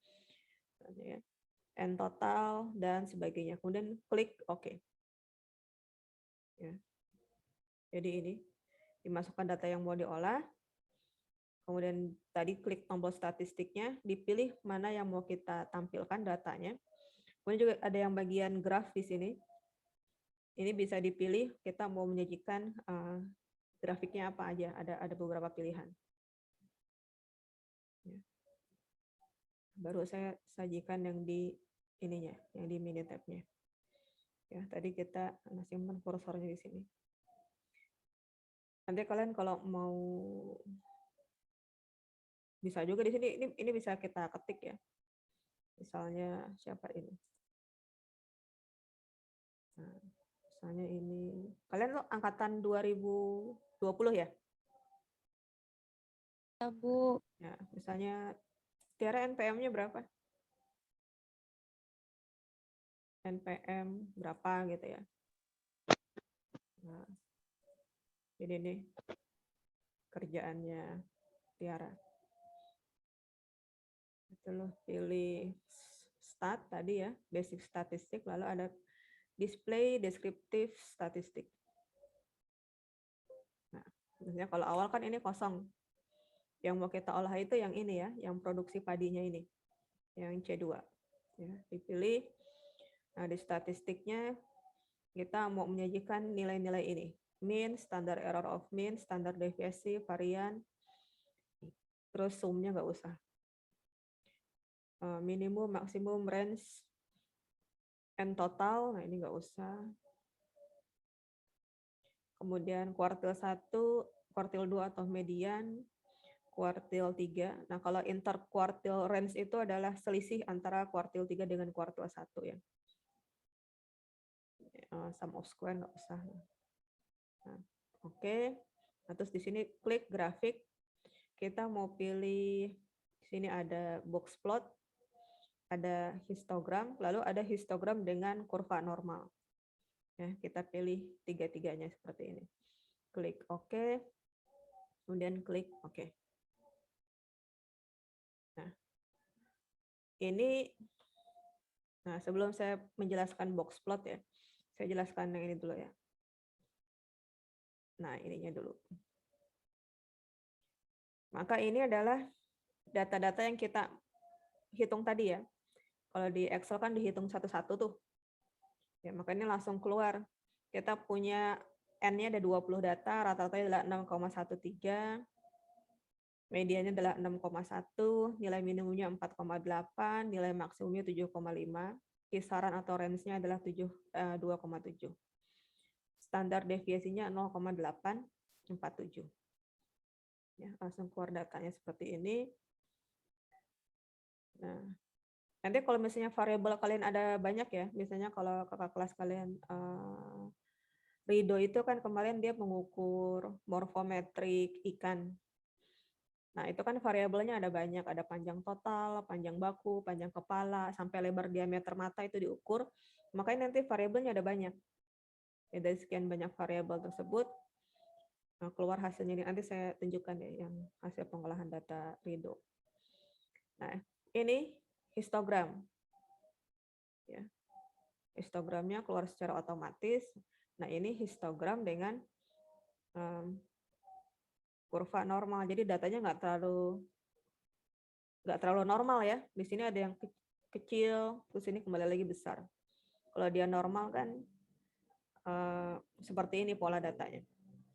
A: and total, dan sebagainya. Kemudian klik OK. Ya. Jadi ini, dimasukkan data yang mau diolah, kemudian tadi klik tombol statistiknya, dipilih mana yang mau kita tampilkan datanya. Kemudian juga ada yang bagian graf di sini. Ini bisa dipilih kita mau menyajikan grafiknya apa aja, ada beberapa pilihan. Ya. Baru saya sajikan yang di ininya, yang di Minitab-nya. Ya, tadi kita simpan kursornya di sini. Nanti kalian kalau mau bisa juga di sini, ini bisa kita ketik ya. Misalnya siapa ini? Nah, misalnya ini, kalian tuh angkatan 2020 ya?
C: Ya, Bu.
A: Ya, misalnya Tiara NPM-nya berapa? NPM berapa gitu ya? Nah, jadi ini kerjaannya Tiara. Itu loh, pilih stat tadi ya, basic statistik, lalu ada display descriptive statistik. Nah, misalnya kalau awal kan ini kosong. Yang mau kita olah itu yang ini ya, yang produksi padinya ini, yang C2. Ya, dipilih. Nah, di statistiknya kita mau menyajikan nilai-nilai ini. Mean, standar error of mean, standar deviasi, varian, terus sum-nya nggak usah. Minimum, maksimum, range, and total, nah ini nggak usah. Kemudian kuartil 1, kuartil 2 atau median, kuartil 3. Nah, kalau interkuartil range itu adalah selisih antara kuartil 3 dengan kuartil 1 ya. Sum of square nggak usah. Nah, oke. Nah, terus di sini klik grafik. Kita mau pilih, di sini ada box plot, ada histogram, lalu ada histogram dengan kurva normal. Ya, kita pilih tiga-tiganya seperti ini. Klik OK, kemudian klik OK. Nah, ini Nah, sebelum saya menjelaskan box plot ya, saya jelaskan yang ini dulu ya. Nah, ininya dulu. Maka ini adalah data-data yang kita hitung tadi ya. Kalau di Excel kan dihitung satu-satu tuh. Ya, maka ini langsung keluar. Kita punya N-nya ada 20 data, rata-ratanya adalah 6,13, medianya adalah 6,1, nilai minimumnya 4,8, nilai maksimumnya 7,5, kisaran atau range-nya adalah 2,7. Standar deviasinya 0,847. Ya, langsung keluar datanya seperti ini. Nah, nanti kalau misalnya variabel kalian ada banyak ya, misalnya kalau kakak kelas kalian Rido itu kan kemarin dia mengukur morfometrik ikan. Nah, itu kan variabelnya ada banyak, ada panjang total, panjang baku, panjang kepala, sampai lebar diameter mata itu diukur. Makanya nanti variabelnya ada banyak. Ya, dari sekian banyak variabel tersebut, nah, keluar hasilnya ini. Nanti saya tunjukkan ya yang hasil pengolahan data Rido. Nah, ini histogram. Ya. Histogramnya keluar secara otomatis. Nah, ini histogram dengan kurva normal. Jadi datanya nggak terlalu normal ya. Di sini ada yang kecil, terus ini kembali lagi besar. Kalau dia normal kan seperti ini pola datanya,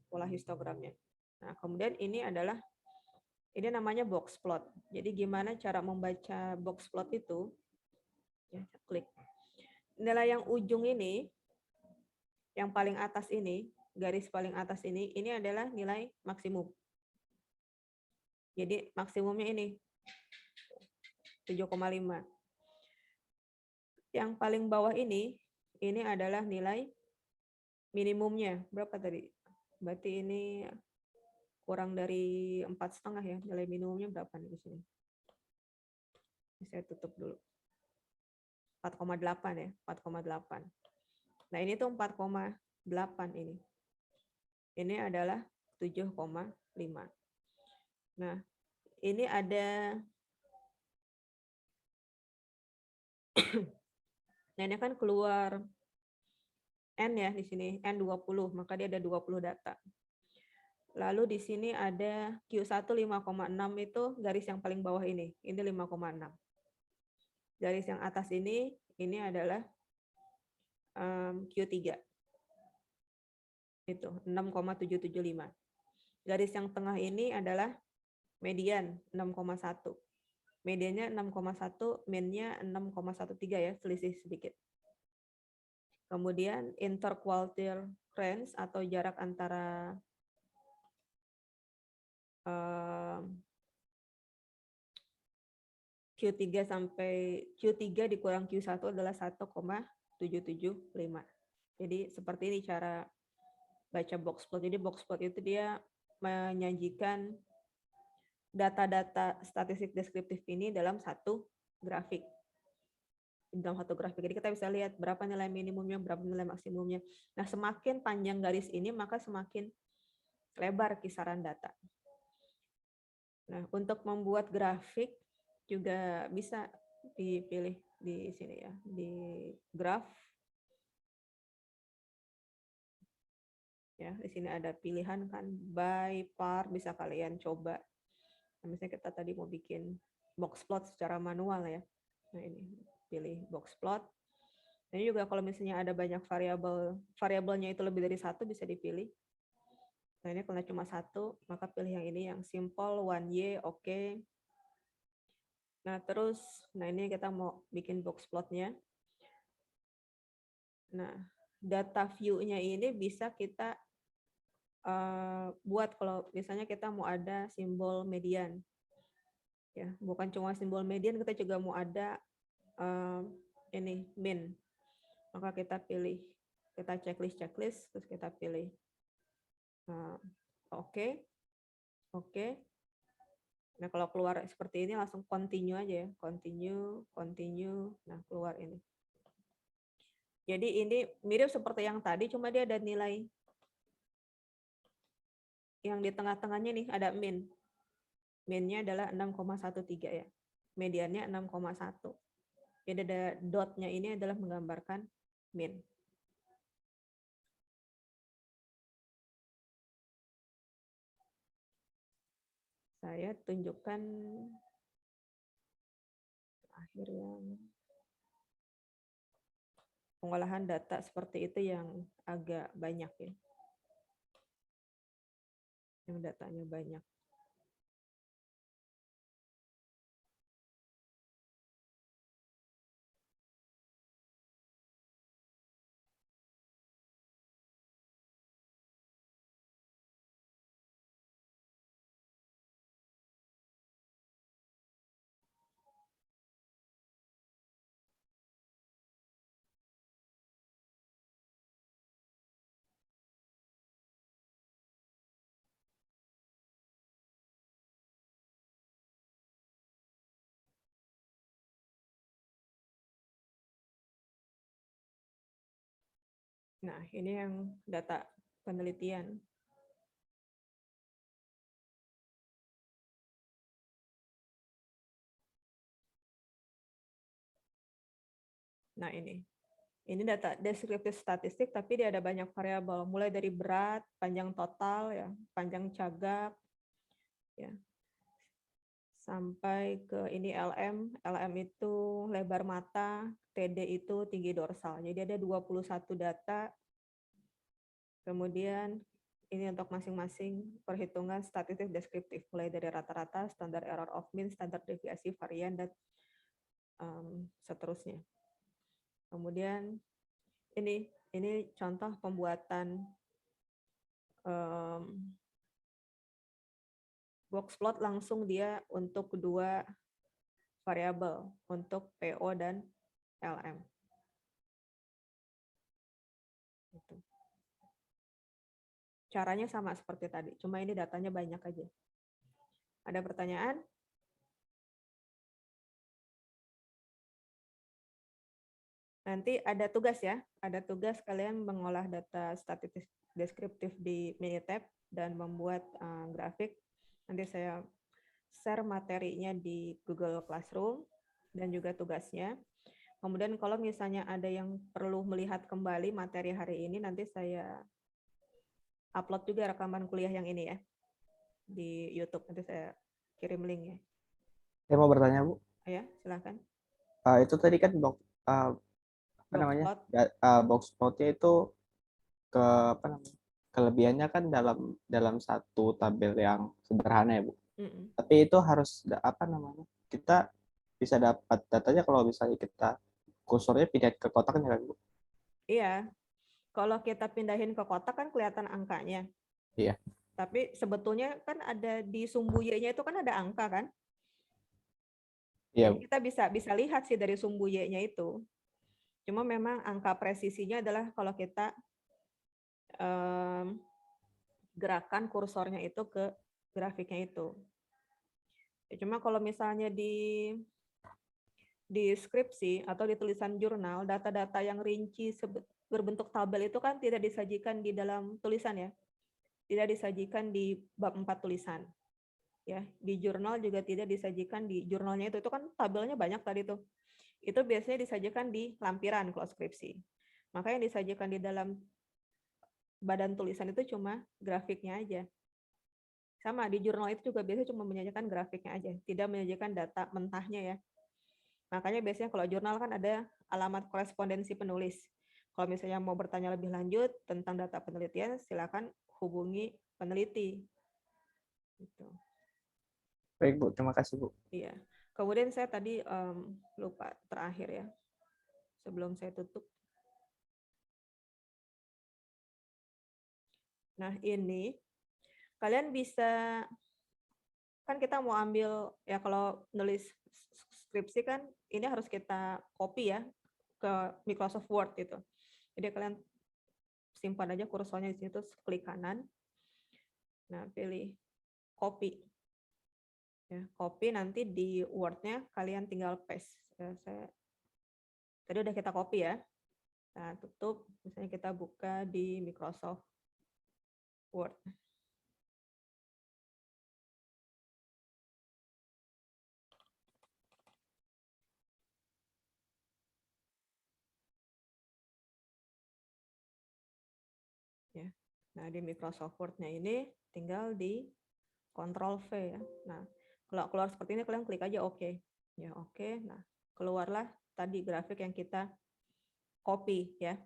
A: pola histogramnya. Nah, kemudian ini namanya box plot. Jadi gimana cara membaca box plot itu? Ya, klik. Nilai yang ujung ini, yang paling atas ini, garis paling atas ini adalah nilai maksimum. Jadi maksimumnya ini 7,5. Yang paling bawah ini adalah nilai minimumnya. Berapa tadi? Berarti ini kurang dari 4,5 ya. Nilai minimumnya berapa nih di sini? Saya tutup dulu. 4,8 ya, 4,8. Nah, ini tuh 4,8 ini. Ini adalah 7,5. Nah, ini ada nah ini kan keluar N ya di sini, N20, maka dia ada 20 data. Lalu di sini ada Q1 5,6 itu garis yang paling bawah ini 5,6. Garis yang atas ini adalah Q3. Itu 6,775. Garis yang tengah ini adalah median 6,1. Mediannya 6,1, mean-nya 6,13 ya, selisih sedikit. Kemudian interquartile range atau jarak antara Q3 sampai Q3 dikurang Q1 adalah 1,775. Jadi seperti ini cara baca box plot. Jadi box plot itu dia menyajikan data-data statistik deskriptif ini dalam satu grafik. Dalam satu grafik. Jadi kita bisa lihat berapa nilai minimumnya, berapa nilai maksimumnya. Nah, semakin panjang garis ini, maka semakin lebar kisaran data. Nah, untuk membuat grafik juga bisa dipilih di sini ya, di graph. Ya, di sini ada pilihan kan by, par, bisa kalian coba. Nah, misalnya kita tadi mau bikin box plot secara manual ya. Nah, ini pilih box plot. Ini juga kalau misalnya ada banyak variabelnya itu lebih dari satu bisa dipilih. Nah, ini kalau cuma satu, maka pilih yang ini yang simple 1Y, oke. Nah, terus ini kita mau bikin box plotnya. Nah, data view-nya ini bisa kita buat kalau misalnya kita mau ada simbol median. Ya, bukan cuma simbol median, kita juga mau ada ini min. Maka kita pilih, kita checklist, terus kita pilih oke. Nah, kalau keluar seperti ini langsung continue aja ya, continue. Nah, keluar ini. Jadi ini mirip seperti yang tadi, cuma dia ada nilai yang di tengah-tengahnya nih ada min. Min-nya adalah 6,13 ya. Mediannya 6,1. Jadi ada dotnya ini adalah menggambarkan min. Saya tunjukkan akhir yang pengolahan data seperti itu yang agak banyak ya. Yang datanya banyak. Nah, ini yang data penelitian. Nah, ini data deskriptif statistik, tapi dia ada banyak variabel, mulai dari berat, panjang total, ya, panjang cagak, ya, sampai ke ini LM. LM itu lebar mata, TD itu tinggi dorsal. Jadi ada 21 data. Kemudian ini untuk masing-masing perhitungan statistik deskriptif, mulai dari rata-rata, standar error of mean, standar deviasi, varian, dan seterusnya. Kemudian ini contoh pembuatan box plot langsung dia untuk kedua variabel, untuk PO dan LM. Gitu. Caranya sama seperti tadi, cuma ini datanya banyak aja. Ada pertanyaan? Nanti ada tugas ya, ada tugas kalian mengolah data statistik deskriptif di Minitab dan membuat grafik. Nanti saya share materinya di Google Classroom dan juga tugasnya. Kemudian kalau misalnya ada yang perlu melihat kembali materi hari ini, nanti saya upload juga rekaman kuliah yang ini ya di YouTube. Nanti saya kirim link ya.
B: Saya mau bertanya, Bu.
A: Ya, silakan.
B: Itu tadi kan apa namanya? Box plotnya itu apa namanya? Kelebihannya kan dalam satu tabel yang sederhana ya, Bu. Tapi itu harus apa namanya? Kita bisa dapat datanya kalau misalnya kita kursornya pindah ke kotaknya kan, Bu?
A: Iya. Kalau kita pindahin ke kotak kan kelihatan angkanya.
B: Iya.
A: Tapi sebetulnya kan ada di sumbu Y-nya itu kan ada angka kan?
B: Iya,
A: Jadi
B: Bu.
A: kita bisa lihat sih dari sumbu Y-nya itu. Cuma memang angka presisinya adalah kalau kita gerakan kursornya itu ke grafiknya itu. Cuma kalau misalnya di skripsi atau di tulisan jurnal, data-data yang rinci berbentuk tabel itu kan tidak disajikan di dalam tulisan ya. Tidak disajikan di bab 4 tulisan. Ya, di jurnal juga tidak disajikan di jurnalnya itu kan tabelnya banyak tadi tuh. Itu biasanya disajikan di lampiran kalau skripsi. Maka yang disajikan di dalam badan tulisan itu cuma grafiknya aja. Sama di jurnal itu juga biasanya cuma menyajikan grafiknya aja, tidak menyajikan data mentahnya ya. Makanya biasanya kalau jurnal kan ada alamat korespondensi penulis. Kalau misalnya mau bertanya lebih lanjut tentang data penelitian, silakan hubungi peneliti. Gitu.
B: Baik, Bu. Terima kasih, Bu.
A: Iya. Kemudian saya tadi lupa terakhir ya, sebelum saya tutup. Nah ini, kalian bisa, kan kita mau ambil, ya kalau nulis skripsi kan ini harus kita copy ya ke Microsoft Word gitu. Jadi kalian simpan aja kursornya di sini, terus klik kanan. Nah, pilih copy. Ya, copy nanti di Word-nya kalian tinggal paste. Ya, tadi udah kita copy ya. Nah, tutup. Misalnya kita buka di Microsoft Word. Ya. Nah, di Microsoft Word-nya ini tinggal di Ctrl V ya. Nah, kalau keluar seperti ini kalian klik aja oke. Ya, oke. Nah, keluarlah tadi grafik yang kita copy ya.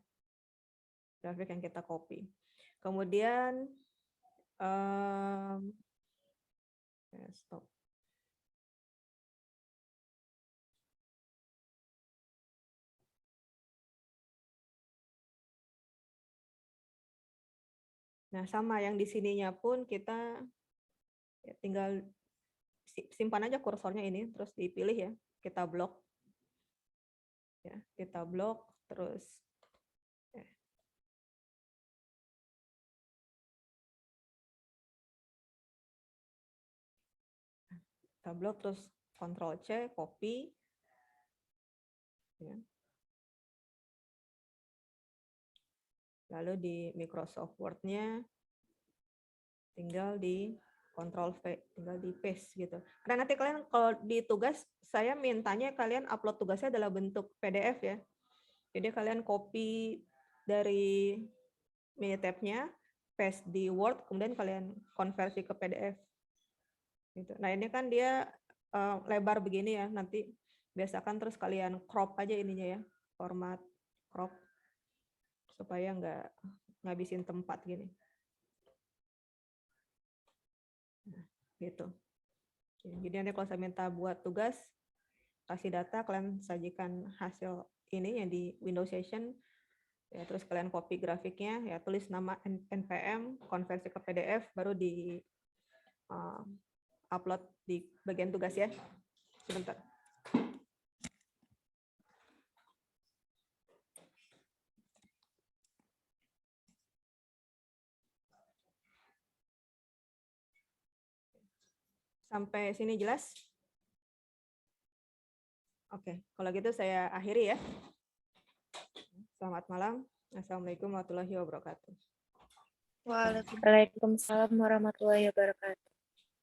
A: Grafik yang kita copy. Kemudian stop. Nah, sama yang di sininya pun kita ya, tinggal simpan aja kursornya ini, terus dipilih ya, kita blok. Ya, kita blok, terus ya. Kita blok, terus Ctrl C, copy. Ya. Lalu di Microsoft Word-nya tinggal di Ctrl V, tinggal di paste gitu. Karena nanti kalian kalau di tugas, saya mintanya kalian upload tugasnya adalah bentuk PDF ya. Jadi kalian copy dari Minitab-nya, paste di Word, kemudian kalian konversi ke PDF. Gitu. Nah ini kan dia lebar begini ya, nanti biasakan terus kalian crop aja ininya ya, format crop supaya nggak ngabisin tempat gini. Nah, gitu. Jadi nanti kalau saya minta buat tugas, kasih data, kalian sajikan hasil ini yang di Windows Session, ya, terus kalian copy grafiknya, ya tulis nama npm, konversi ke PDF, baru di upload di bagian tugas ya. Sebentar. Sampai sini jelas? Oke, kalau gitu saya akhiri ya. Selamat malam. Assalamualaikum warahmatullahi wabarakatuh.
C: Waalaikumsalam warahmatullahi wabarakatuh.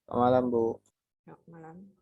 B: Selamat malam, Bu.
A: Selamat malam.